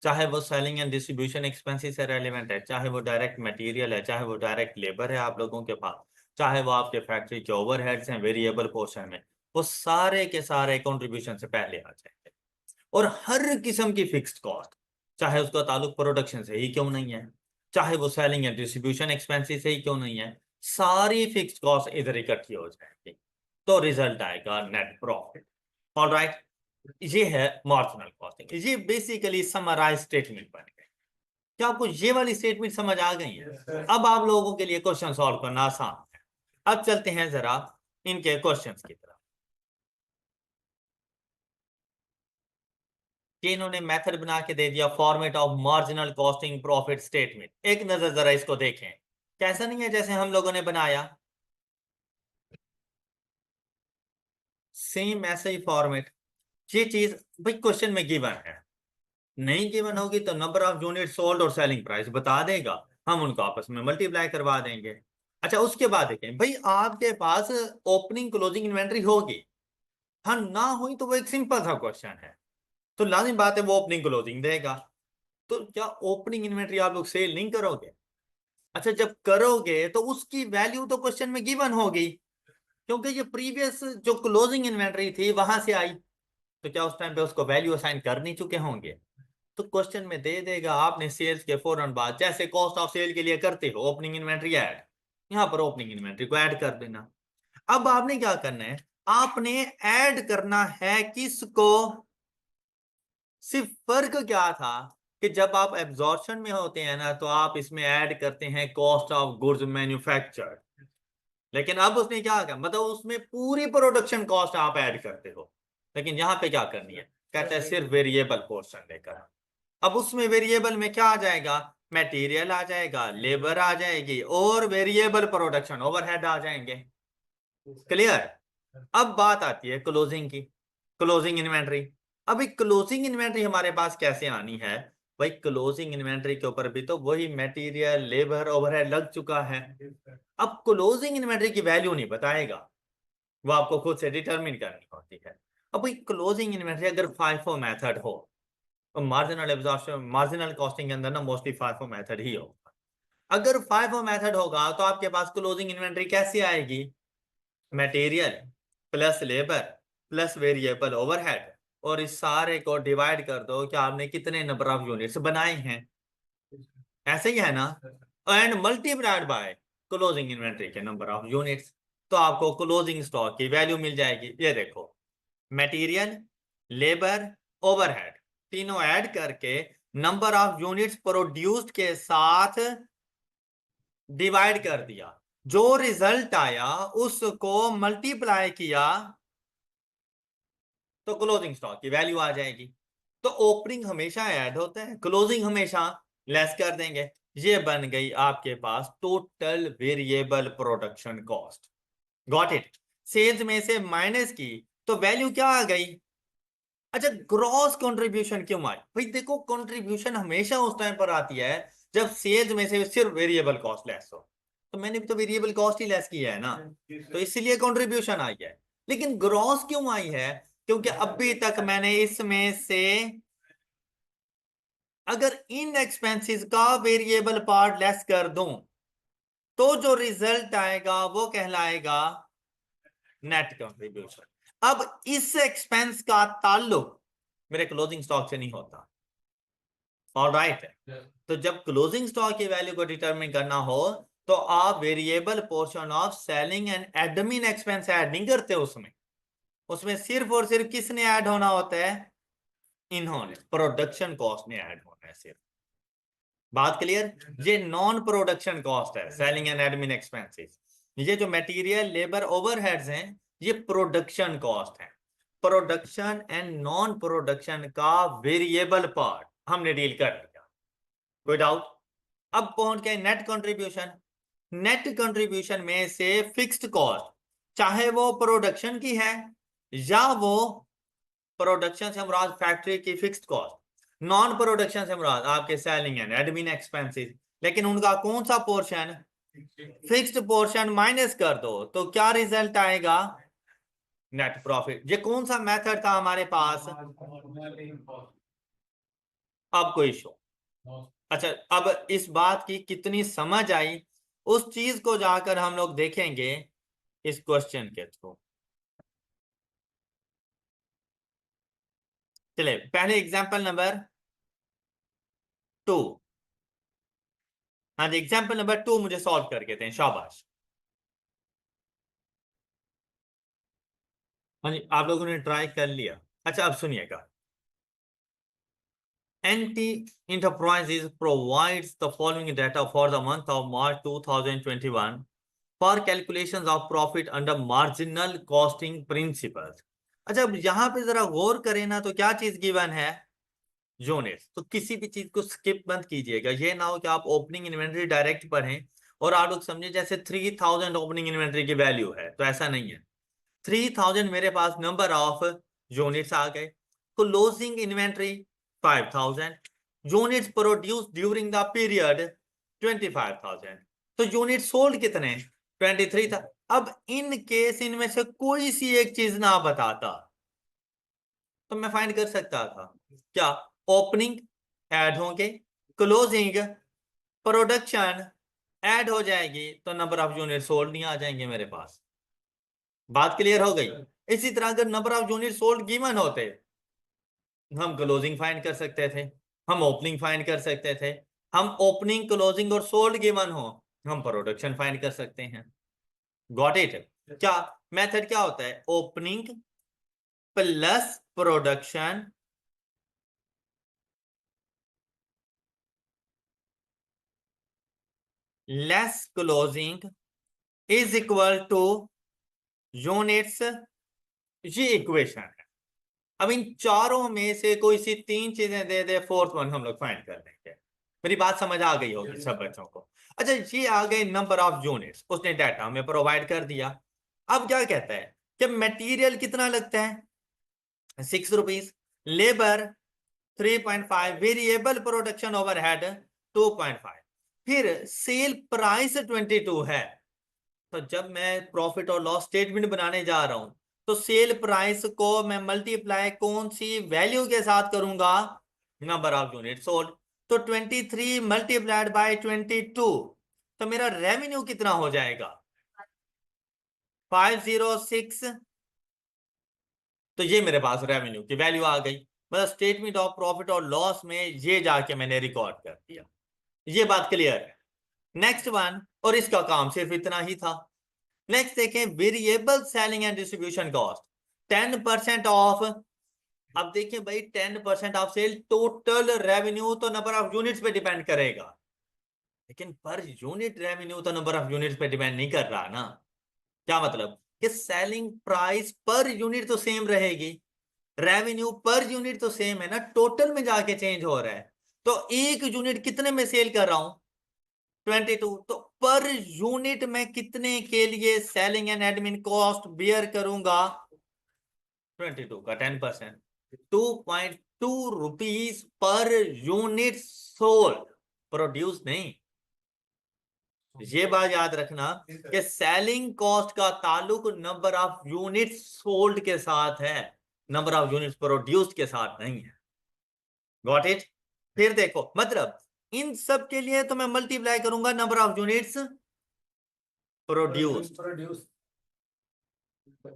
Speaker 1: चाहे वो सेलिंग एंड डिस्ट्रीब्यूशन एक्सपेंसेस से रेलिवेंट है, चाहे वो डायरेक्ट मटेरियल है, चाहे वो डायरेक्ट लेबर है आप लोगों के पास, चाहे वो आपके फैक्ट्री के ओवरहेड्स हैं वेरिएबल पोर्शन में, वो सारे के सारे कंट्रीब्यूशन से पहले आ जाएंगे। और हर किस्म की फिक्स्ड कॉस्ट, चाहे उसका ताल्लुक प्रोडक्शन से ही क्यों नहीं है, चाहे वो सेलिंग एंड डिस्ट्रीब्यूशन एक्सपेंसेस से ही क्यों नहीं है, सारी फिक्स्ड कॉस्ट इधर इकट्ठी हो जाएंगी, तो रिजल्ट आएगा नेट प्रॉफिट। ऑलराइट, ये है मार्जिनल कॉस्टिंग। ये बेसिकली समराइज स्टेटमेंट बन गए। क्या आपको ये वाली स्टेटमेंट समझ आ गई है? अब आप लोगों के लिए क्वेश्चन सॉल्व करना आसान है। अब चलते हैं जरा इनके क्वेश्चंस की तरफ कि इन्होंने मेथड बना के दे दिया format of marginal costing profit statement. एक नजर जरा इसको देखें, कैसा नहीं है जैसे हम लोगों ने बनाया, सेम ऐसे ही फॉर्मेट। ये चीज भाई क्वेश्चन में गिवन है, नहीं गिवन होगी तो नंबर ऑफ यूनिट सोल्ड और सेलिंग प्राइस बता देगा, हम उनको आपस में मल्टीप्लाई करवा देंगे। अच्छा, उसके बाद देखें भाई आपके पास ओपनिंग क्लोजिंग इन्वेंट्री होगी, हाँ ना हुई तो वो एक सिंपल सा क्वेश्चन है, तो लाजिम बात है वो ओपनिंग क्लोजिंग देगा। तो क्या ओपनिंग इन्वेंट्री आप लोग सेल नहीं करोगे? अच्छा, जब करोगे तो उसकी वैल्यू तो क्वेश्चन में गिवन होगी, क्योंकि ये प्रीवियस जो क्लोजिंग इन्वेंट्री थी वहां से आई, तो क्या उस टाइम पे उसको वैल्यू असाइन कर नहीं चुके होंगे? तो क्वेश्चन में दे देगा आपने सेल्स के फौरन बाद, जैसे कॉस्ट ऑफ सेल के लिए करते हो ओपनिंग इन्वेंट्री ऐड, यहां पर ओपनिंग इन्वेंट्री को ऐड कर देना। अब आपने क्या करना है, आपने ऐड करना है किसको? सिर्फ फर्क क्या था कि जब आप एब्जॉर्प्शन में होते हैं ना तो आप इसमें ऐड करते हैं कॉस्ट ऑफ गुड्स मैन्युफैक्चर्ड, लेकिन अब उसने क्या कहा, मतलब उसमें पूरी प्रोडक्शन कॉस्ट आप ऐड करते हो, लेकिन यहां पे क्या करनी है, कहता है सिर्फ वेरिएबल पोर्शन लेकर। अब उसमें वेरिएबल में क्या आ जाएगा, मटेरियल आ जाएगा, लेबर आ जाएगी, और वेरिएबल प्रोडक्शन ओवरहेड आ जाएंगे। क्लियर? अब बात आती है क्लोजिंग की, क्लोजिंग इन्वेंट्री। अभी क्लोजिंग इन्वेंट्री हमारे पास कैसे आनी है? भाई क्लोजिंग इन्वेंट्री के ऊपर भी तो वही मटेरियल लेबर ओवरहेड लग चुका है। अब क्लोजिंग इन्वेंट्री की वैल्यू नहीं बताएगा, वो आपको खुद से डिटरमिन करनी होती है। अब भाई क्लोजिंग इन्वेंट्री अगर फाइफो मेथड हो, तो मार्जिनल एब्जॉर्प्शन मार्जिनल कॉस्टिंग के अंदर ना मोस्टली फाइफो मेथड ही होगा। अगर फाइफो मेथड होगा तो आपके पास क्लोजिंग इन्वेंट्री कैसे आएगी? Material plus labour plus variable overhead, और इस सारे को डिवाइड कर दो कि आपने कितने नंबर ऑफ यूनिट्स बनाए हैं, ऐसे ही है ना, and multiplied by closing inventory के नंबर ऑफ यूनिट्स, तो आपको क्लोजिंग स्टॉक की वैल्यू मिल जाएगी। ये देखो, मटेरियल लेबर ओवरहेड तीनों ऐड करके नंबर ऑफ यूनिट्स प्रोड्यूस्ड के साथ डिवाइड कर दिया, जो रिजल्ट आया उसको मल्टीप्लाई किया तो क्लोजिंग स्टॉक की वैल्यू आ जाएगी। तो ओपनिंग हमेशा ऐड होता है, क्लोजिंग हमेशा लेस कर देंगे। ये बन गई आपके पास total variable production cost. Got it? Sales में से माइनस की तो वैल्यू क्या आ गई? अच्छा, ग्रॉस कंट्रीब्यूशन क्यों आई? भाई देखो, कंट्रीब्यूशन हमेशा उस टाइम पर आती है जब सेल्स में से सिर्फ वेरिएबल कॉस्ट लेस हो, तो मैंने भी तो वेरिएबल कॉस्ट ही लेस किया है ना, तो इसलिए कंट्रीब्यूशन आई है। लेकिन ग्रॉस क्यों आई है? क्योंकि अभी तक मैंने इसमें से अगर इन एक्सपेंसेस का वेरिएबल पार्ट लेस कर दूं तो जो रिजल्ट आएगा वो कहलाएगा नेट कंट्रीब्यूशन। अब इस एक्सपेंस का ताल्लुक मेरे क्लोजिंग स्टॉक से नहीं होता। ऑलराइट, तो जब क्लोजिंग स्टॉक की वैल्यू को डिटरमिन करना हो तो आप variable portion of selling and admin expense add नहीं करते उसमें। उसमें सिर्फ और सिर्फ किसने ऐड होना होता है? इन्होंने प्रोडक्शन कॉस्ट ने ऐड होना है सिर्फ। बात क्लियर? ये नॉन प्रोडक्शन कॉस्ट है, सेलिंग एंड एडमिन एक्सपेंसेस। ये जो मटेरियल लेबर ओवरहेड्स हैं ये प्रोडक्शन कॉस्ट है। प्रोडक्शन एंड नॉन प्रोडक्शन का वेरिएबल पार्ट हमने डील कर लिया। कोई डाउट? अब पहुंच गए नेट कंट्रीब्यूशन। नेट कंट्रीब्यूशन में से फिक्स्ड कॉस्ट, चाहे वो प्रोडक्शन की है या वो प्रोडक्शन से मुराद फैक्ट्री की फिक्स्ड कॉस्ट, नॉन प्रोडक्शन से मुराद आपके सेलिंग एंड एडमिन एक्सपेंसेस, लेकिन उनका कौन सा पोर्शन? फिक्स्ड पोर्शन माइनस कर दो तो क्या रिजल्ट आएगा? Net profit. ये कौन सा मेथड था हमारे पास? अब कोई इशू? अच्छा, अब इस बात की कितनी समझ आई उस चीज को जाकर हम लोग देखेंगे इस क्वेश्चन के थ्रू। चले पहले एग्जांपल नंबर 2। हाँ जी, एग्जांपल नंबर 2 मुझे सॉल्व करके दें, शाबाश। हाँ जी, आप लोगों ने ट्राई कर लिया। अच्छा अब सुनिएगा। NT Enterprises provides the following data for the month of March 2021 for calculations of profit under marginal costing principles। अच्छा अब यहाँ पे जरा गौर करें ना, तो क्या चीज गिवन है? यूनिट्स। तो किसी भी चीज को स्किप मत कीजिएगा। ये ना हो कि आप ओपनिंग इन्वेंट्री डायरेक्ट पढ़ें और आप लोग समझे जैसे 3000 ओपनिंग इन्वेंट्री की वैल्यू है, तो ऐसा नहीं है। 3000 मेरे पास नंबर ऑफ यूनिट्स आ गए। Closing inventory 5000, units produce during the period 25000, तो यूनिट सोल्ड कितने? 23 था। अब इन केस इनमें से कोई सी एक चीज ना बताता तो मैं फाइंड कर सकता था क्या? ओपनिंग ऐड होंगे, क्लोजिंग, प्रोडक्शन ऐड हो जाएगी, तो नंबर ऑफ यूनिट सोल्ड नहीं आ जाएंगे मेरे पास। बात क्लियर हो गई? इसी तरह अगर number of unit sold given होते, हम क्लोजिंग फाइंड कर सकते थे, हम ओपनिंग फाइंड कर सकते थे। हम ओपनिंग, क्लोजिंग और सोल्ड गिवन हो, हम प्रोडक्शन फाइंड कर सकते हैं। Got it? क्या मेथड क्या होता है? Opening plus production less closing is equal two units. ये इक्वेशन है। अब इन चारों में से कोई सी 3 चीजें दे दे, फोर्थ वन हम लोग फाइंड कर लेंगे। मेरी बात समझ आ गई होगी सब बच्चों को? अच्छा, ये आ गए नंबर ऑफ यूनिट्स, उसने डाटा हमें प्रोवाइड कर दिया। अब क्या कहता है कि मटेरियल कितना लगता है? 6 rupees, labour 3.5, variable production overhead 2.5, फिर सेल प्राइस 22 है। तो जब मैं प्रॉफिट और लॉस स्टेटमेंट बनाने जा रहा हूं तो सेल प्राइस को मैं मल्टीप्लाई कौन सी वैल्यू के साथ करूंगा? Number of unit sold. तो 23 मल्टीप्लाइड बाय 22, तो मेरा रेवेन्यू कितना हो जाएगा? 506। तो ये मेरे पास रेवेन्यू की वैल्यू आ गई। मतलब स्टेटमेंट ऑफ प्रॉफिट और लॉस में ये जाके मैंने रिकॉर्ड कर दिया। ये बात क्लियर है? नेक्स्ट वन, और इसका काम सिर्फ इतना ही था। नेक्स्ट देखें, variable selling and distribution cost 10% of. अब देखिए भाई, 10% ऑफ सेल, टोटल रेवेन्यू तो नंबर ऑफ यूनिट्स पे डिपेंड करेगा, लेकिन पर यूनिट रेवेन्यू तो नंबर ऑफ यूनिट्स पे डिपेंड नहीं कर रहा ना। क्या मतलब? कि सेलिंग प्राइस पर यूनिट तो सेम रहेगी, रेवेन्यू पर यूनिट तो सेम है ना, टोटल में जाके चेंज हो रहा है। तो एक यूनिट कितने में सेल कर रहा हूं? 22। तो पर यूनिट में कितने के लिए selling and admin cost bear करूंगा? 22 का 10%, 2.2 rupees per unit sold, produce नहीं। ये बात याद रखना कि सेलिंग कॉस्ट का ताल्लुक नंबर ऑफ यूनिट सोल्ड के साथ है, नंबर ऑफ यूनिट प्रोड्यूस्ड के साथ नहीं है। Got it? फिर देखो, मतलब इन सब के लिए तो मैं मल्टीप्लाई करूंगा number of units produced,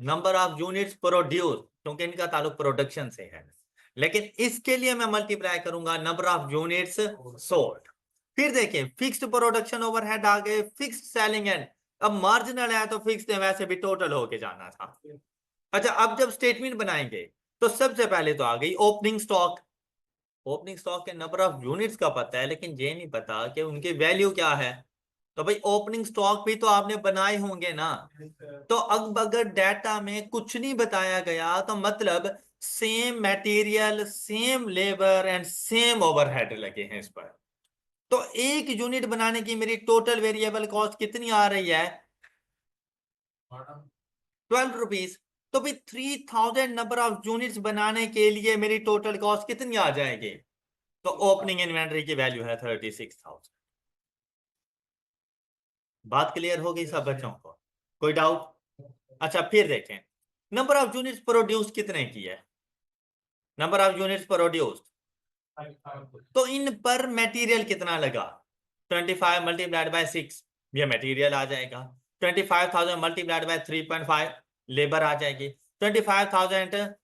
Speaker 1: number of units produce, क्योंकि इनका ताल्लुक प्रोडक्शन से है। लेकिन इसके लिए मैं मल्टीप्लाई करूंगा नंबर ऑफ यूनिट्स सोल्ड। फिर देखें, फिक्स्ड प्रोडक्शन ओवरहेड आ गए, फिक्स्ड सेलिंग एंड, अब मार्जिनल है तो फिक्स्ड है, वैसे भी टोटल होके जाना था। अच्छा, अब जब स्टेटमेंट बनाएंगे तो सबसे पहले तो आ गई ओपनिंग स्टॉक। ओपनिंग स्टॉक के नंबर ऑफ यूनिट्स का पता है, लेकिन ये नहीं पता कि उनकी वैल्यू क्या है। तो भाई ओपनिंग स्टॉक भी तो आपने बनाए होंगे ना। तो अब अगर डाटा में कुछ नहीं बताया गया तो मतलब same material, same labour and same overhead लगे हैं इस पर। तो एक यूनिट बनाने की मेरी टोटल वेरिएबल कॉस्ट कितनी आ रही है? 12 रुपीज। तो भाई 3000 नंबर ऑफ यूनिट्स बनाने के लिए मेरी टोटल कॉस्ट कितनी आ जाएगी? तो ओपनिंग इन्वेंटरी की वैल्यू है 36,000। बात क्लियर हो गई सब बच्चों को? कोई डाउट? अच्छा फिर देखें, नंबर ऑफ यूनिट्स प्रोड्यूस कितने की है? नंबर ऑफ यूनिट्स प्रोड्यूस्ड, तो इन पर मटेरियल कितना लगा? 25 मल्टीप्लाइड बाय 6, ये मटेरियल आ जाएगा। 25,000 मल्टीप्लाइड बाय 3.5 लेबर आ जाएगी। 25,000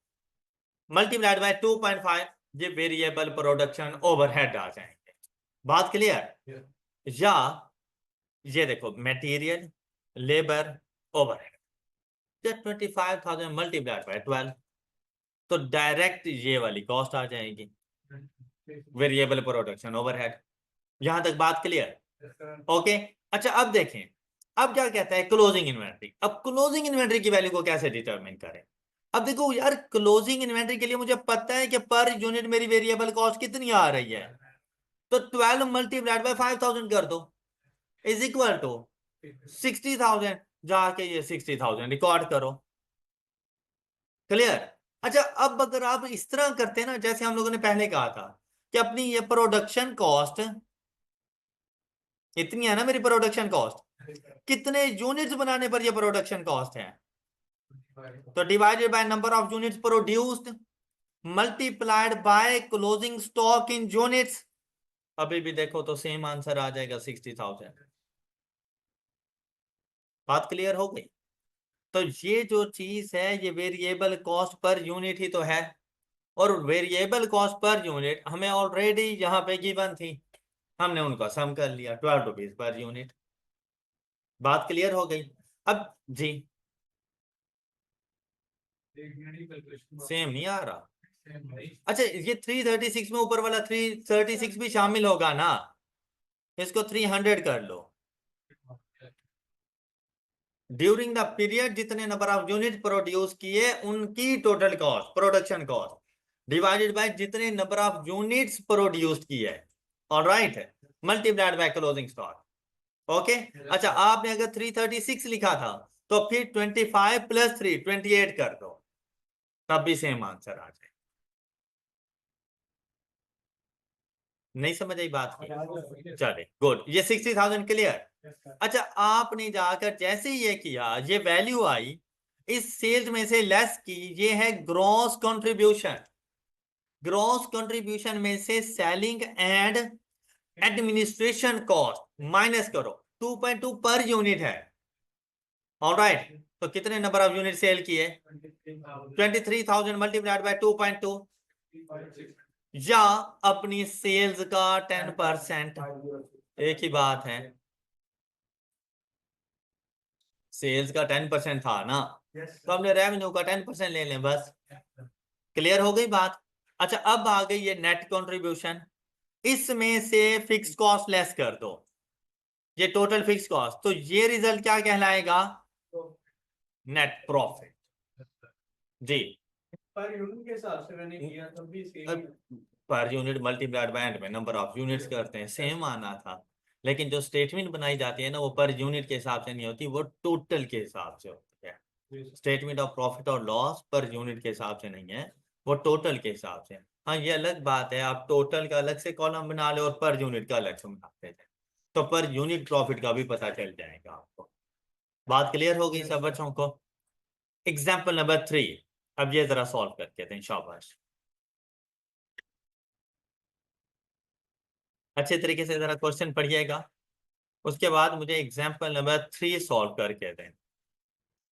Speaker 1: मल्टीप्लाइड बाय 2.5 ये वेरिएबल प्रोडक्शन ओवरहेड आ जाएंगे। बात क्लियर? या ये देखो material, labour, overhead, 25,000 multiplied by 12, तो डायरेक्ट ये वाली कॉस्ट आ जाएगी, वेरिएबल प्रोडक्शन ओवरहेड। यहां तक बात क्लियर? ओके। अच्छा अब देखें, अब क्या कहता है क्लोजिंग इन्वेंट्री। अब क्लोजिंग इन्वेंट्री की वैल्यू को कैसे डिटरमिन करें? अब देखो यार, क्लोजिंग इन्वेंट्री के लिए मुझे पता है कि पर यूनिट मेरी वेरिएबल कॉस्ट कितनी आ रही है। तो 12 मल्टीप्लाइड बाय 5,000 कर दो, इज इक्वल टू 60,000। जाके ये 60,000 रिकॉर्ड करो। क्लियर? अच्छा अब अगर आप इस तरह करते हैं ना, जैसे हम लोगों ने पहले कहा था कि अपनी ये प्रोडक्शन कॉस्ट इतनी है ना, मेरी प्रोडक्शन कॉस्ट कितने यूनिट्स बनाने पर ये प्रोडक्शन कॉस्ट है, तो divided by number of units produced multiplied by closing stock in units. अभी भी देखो तो सेम आंसर आ जाएगा 60,000। बात क्लियर हो गई? तो ये जो चीज है ये वेरिएबल कॉस्ट पर यूनिट ही तो है, और वेरिएबल कॉस्ट पर यूनिट हमें ऑलरेडी यहाँ पे गिवन थी, हमने उनका सम कर लिया 12 रुपीज पर यूनिट। बात क्लियर हो गई? अब जी सेम नहीं आ रहा? अच्छा ये 336 में ऊपर वाला 336 भी शामिल होगा ना, इसको 300 कर लो। ड्यूरिंग द पीरियड जितने नंबर ऑफ यूनिट प्रोड्यूस किए उनकी total cost, production cost, divided by जितने नंबर ऑफ यूनिट्स प्रोड्यूस्ड किए, alright, multiplied by closing stock. Okay. अच्छा आपने अगर 336 लिखा था तो फिर 25 प्लस 3 28 कर दो, तब भी सेम आंसर आ जाए। नहीं समझ आई बात की? चले गुड, ये 60,000 क्लियर। अच्छा आपने जाकर जैसे ही ये किया, ये वैल्यू आई, इस सेल्स में से लेस की, ये है ग्रॉस कंट्रीब्यूशन। ग्रॉस कंट्रीब्यूशन में से selling and administration cost minus करो, 2.2 पर यूनिट है, ऑलराइट। तो कितने नंबर ऑफ यूनिट सेल किए? 23,000 मल्टीप्लाइड बाय 2.2, या अपनी सेल्स का 10%, एक ही बात है, सेल्स का 10% था ना, तो हमने रेवेन्यू का 10% ले लें बस। क्लियर हो गई बात? अच्छा अब आ गई ये नेट कंट्रीब्यूशन, इसमें से फिक्स कॉस्ट लेस कर दो, ये टोटल फिक्स कॉस्ट, तो ये रिजल्ट क्या कहलाएगा? Net profit. जी
Speaker 2: पर यूनिट के हिसाब से मैंने किया तब भी same.
Speaker 1: Per unit multiplied by and में नंबर ऑफ यूनिट्स करते हैं, सेम आना था, लेकिन जो स्टेटमेंट बनाई जाती है ना वो पर यूनिट के हिसाब से नहीं होती, वो टोटल के हिसाब से होती है। स्टेटमेंट ऑफ प्रॉफिट और लॉस पर यूनिट के हिसाब से नहीं है, वो टोटल के हिसाब से। हाँ ये अलग बात है, आप टोटल का अलग से कॉलम बना ले और पर यूनिट का अलग से बनाते थे, तो पर यूनिट प्रॉफिट का भी पता चल जाएगा आपको। बात क्लियर हो गई सब बच्चों को? एग्जाम्पल नंबर 3, अब ये जरा सॉल्व करके दें शाबाश, अच्छे तरीके से जरा क्वेश्चन पढ़िएगा, उसके बाद मुझे एग्जाम्पल नंबर 3 सॉल्व करके दें।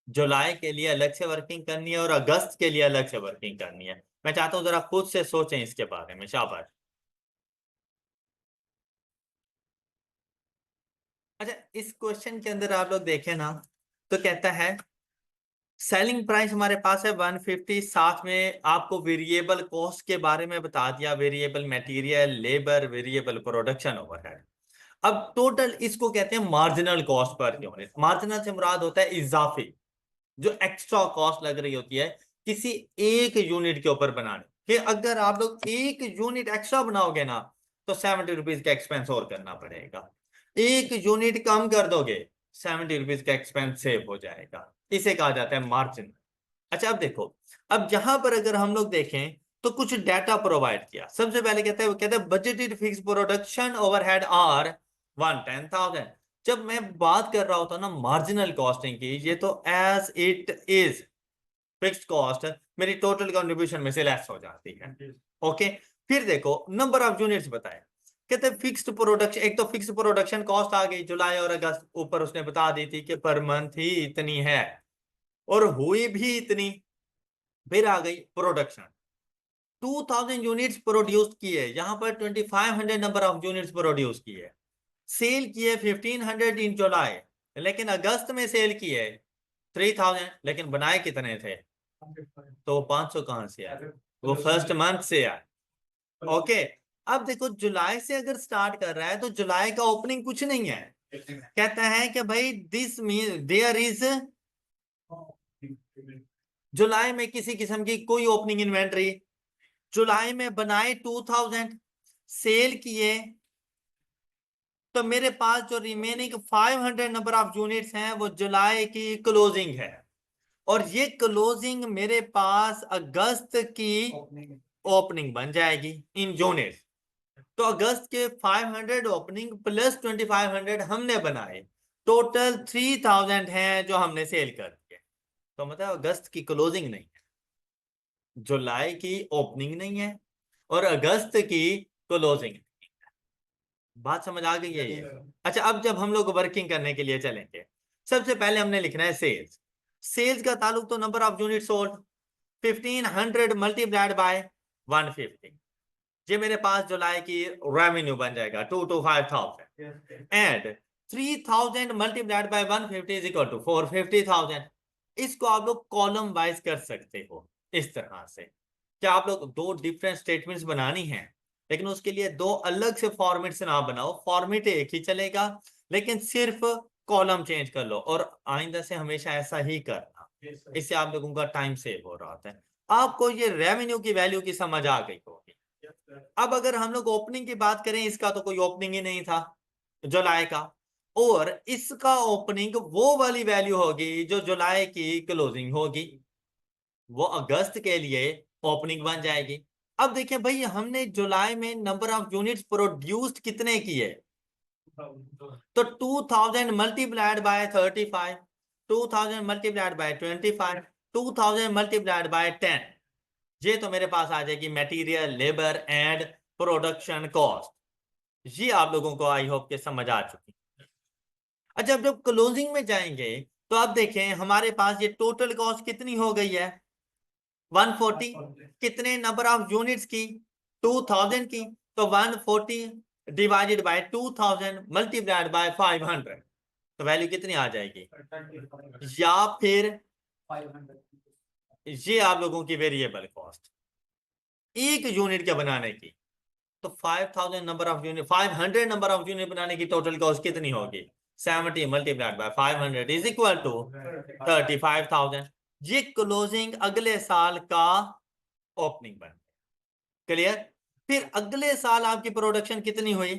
Speaker 1: जुलाई के लिए अलग से वर्किंग करनी है और अगस्त के लिए अलग से वर्किंग करनी है। मैं चाहता हूं जरा खुद से सोचें इसके बारे में, शाबाश। अच्छा इस क्वेश्चन के अंदर आप लोग देखें ना, तो कहता है सेलिंग प्राइस हमारे पास है 150, साथ में आपको वेरिएबल कॉस्ट के बारे में बता दिया, variable material, labour, variable production overhead. अब टोटल इसको कहते हैं marginal cost per unit. Marginal से मुराद होता है इजाफी, जो एक्स्ट्रा कॉस्ट लग रही होती है किसी एक यूनिट के ऊपर बनाने के। अगर आप लोग एक यूनिट एक्स्ट्रा बनाओगे ना तो 70 रुपीज का एक्सपेंस और करना पड़ेगा। एक यूनिट कम कर दोगे 70 रुपीज का एक्सपेंस सेव हो जाएगा। इसे कहा जाता है मार्जिन। अच्छा अब देखो, अब यहां पर अगर हम लोग देखें तो कुछ डाटा प्रोवाइड किया। सबसे पहले कहते हैं budgeted fix production overhead are 110,000। जब मैं बात कर रहा होता ना मार्जिनल कॉस्टिंग की, ये तो as it is fixed cost मेरी टोटल कंट्रीब्यूशन में से लेस हो जाती है। ओके, फिर देखो नंबर ऑफ यूनिट्स बताए। कहते हैं फिक्स्ड प्रोडक्शन, एक तो फिक्स्ड प्रोडक्शन कॉस्ट आ गई जुलाई और अगस्त, ऊपर उसने बता दी थी कि पर मंथ ही इतनी है और हुई भी इतनी। फिर आ गई प्रोडक्शन, 2000 यूनिट्स प्रोड्यूस किए, यहां पर 2500 नंबर ऑफ यूनिट्स प्रोड्यूस किए। सेल किए 1500 इन जुलाई, लेकिन अगस्त में सेल किए 3000, लेकिन बनाए कितने थे? तो 500 कहां से आए? वो फर्स्ट मंथ से आए। ओके, अब देखो जुलाई से अगर स्टार्ट कर रहा है तो जुलाई का ओपनिंग कुछ नहीं है। कहता है कि भाई दिस मीन देयर इज, जुलाई में किसी किस्म की कोई ओपनिंग इन्वेंट्री, जुलाई में बनाए 2000, सेल किए, तो मेरे पास जो रिमेनिंग 500 नंबर ऑफ यूनिट्स हैं वो जुलाई की क्लोजिंग है, और ये क्लोजिंग मेरे पास अगस्त की ओपनिंग बन जाएगी इन यूनिट्स। तो अगस्त के 500 ओपनिंग प्लस 2500 हमने बनाए, टोटल 3000 हैं जो हमने सेल कर दिए। तो मतलब अगस्त की क्लोजिंग नहीं है, जुलाई की ओपनिंग नहीं है, और अगस्त की क्लोजिंग। बात समझ आ गई है ये? अच्छा, अब जब हम लोग वर्किंग करने के लिए चलेंगे, सबसे पहले हमने लिखना है सेल्स। सेल्स का ताल्लुक तो number of unit sold, 1500 multiplied by 150, ये मेरे पास जुलाई की रेवेन्यू बन जाएगा 225,000, and 3000 multiplied by 150 is equal to 450,000। इसको आप लोग कॉलम वाइज कर सकते हो इस तरह से। क्या आप लोग दो डिफरेंट स्टेटमेंट्स बनानी है, लेकिन उसके लिए दो अलग से फॉर्मेट से ना बनाओ, फॉर्मेट एक ही चलेगा, लेकिन सिर्फ कॉलम चेंज कर लो। और आइंदा से हमेशा ऐसा ही करना, इससे आप लोगों का टाइम सेव हो रहा है। आपको ये रेवेन्यू की वैल्यू की समझ आ गई होगी। अब अगर हम लोग ओपनिंग की बात करें, इसका तो कोई ओपनिंग ही नहीं था जुलाई का, और इसका ओपनिंग वो वाली वैल्यू होगी जो जुलाई की क्लोजिंग होगी, वो अगस्त के लिए ओपनिंग बन जाएगी। अब देखिए भाई, हमने जुलाई में नंबर ऑफ यूनिट्स प्रोड्यूस्ड कितने किए, तो 2000 multiplied by 35, 2000 multiplied by 25, 2000 multiplied by 10, ये तो मेरे पास आ जाएगी material, labour and production cost. ये आप लोगों को आई होप के समझ आ चुकी। अच्छा, अब जब क्लोजिंग में जाएंगे तो अब देखें हमारे पास ये टोटल कॉस्ट कितनी हो गई है 140, कितने नंबर ऑफ यूनिट्स की 2000 की, तो 140 डिवाइडेड बाय 2000 मल्टीप्लाइड बाय 500, तो वैल्यू कितनी आ जाएगी? या फिर ये आप लोगों की वेरिएबल कॉस्ट एक यूनिट के बनाने की, तो 5000 number of unit, 500 number of unit बनाने की टोटल कॉस्ट कितनी होगी? 70 multiplied by 500 is equal to 35,000। ये क्लोजिंग अगले साल का ओपनिंग बन, क्लियर? फिर अगले साल आपकी प्रोडक्शन कितनी हुई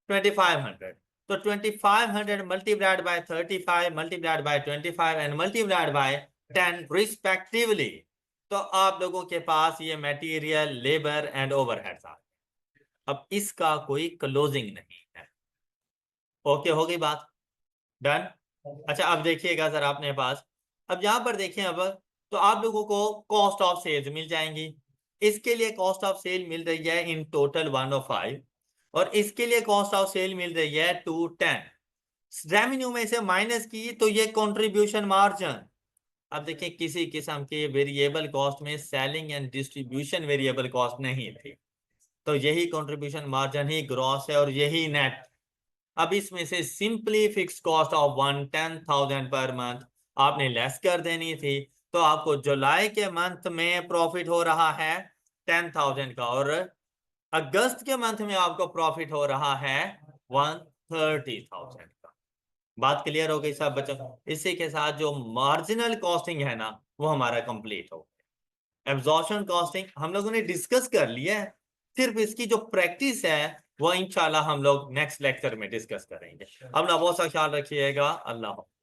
Speaker 1: 2500, तो 2500 multiplied by 35 multiplied by 25 and multiplied by 10 respectively, तो आप लोगों के पास ये मटेरियल, लेबर एंड ओवरहेड्स आ गए। अब इसका कोई क्लोजिंग नहीं है। ओके, हो गई बात, डन। अच्छा, अब देखिएगा सर अपने पास, अब यहां पर देखें, अब तो आप लोगों को कॉस्ट ऑफ सेल्स मिल जाएंगी। इसके लिए कॉस्ट ऑफ सेल मिल रही है इन टोटल 105, और इसके लिए कॉस्ट ऑफ सेल मिल रही है 210। रेवेन्यू में से माइनस की तो ये कंट्रीब्यूशन मार्जिन। अब देखिए, किसी किस्म के वेरिएबल कॉस्ट में selling and distribution variable cost नहीं थी, तो यही कंट्रीब्यूशन मार्जिन ही ग्रॉस है और यही नेट। अब इसमें से simply fix cost of 110,000 per month आपने लेस कर देनी थी, तो आपको जुलाई के मंथ में प्रॉफिट हो रहा है 10,000 का, और अगस्त के मंथ में आपको प्रॉफिट हो रहा है 130,000 का। बात क्लियर हो गई सब बच्चों? इसी के साथ जो मार्जिनल कॉस्टिंग है ना, वो हमारा कंप्लीट हो गया। एब्जॉर्प्शन कॉस्टिंग हम लोगों ने डिस्कस कर लिया है, सिर्फ इसकी जो प्रैक्टिस है वो इंशाल्लाह हम लोग नेक्स्ट लेक्चर में डिस्कस करेंगे। अपना बहुत सा ख्याल रखिएगा। अल्लाह हाफ़िज़।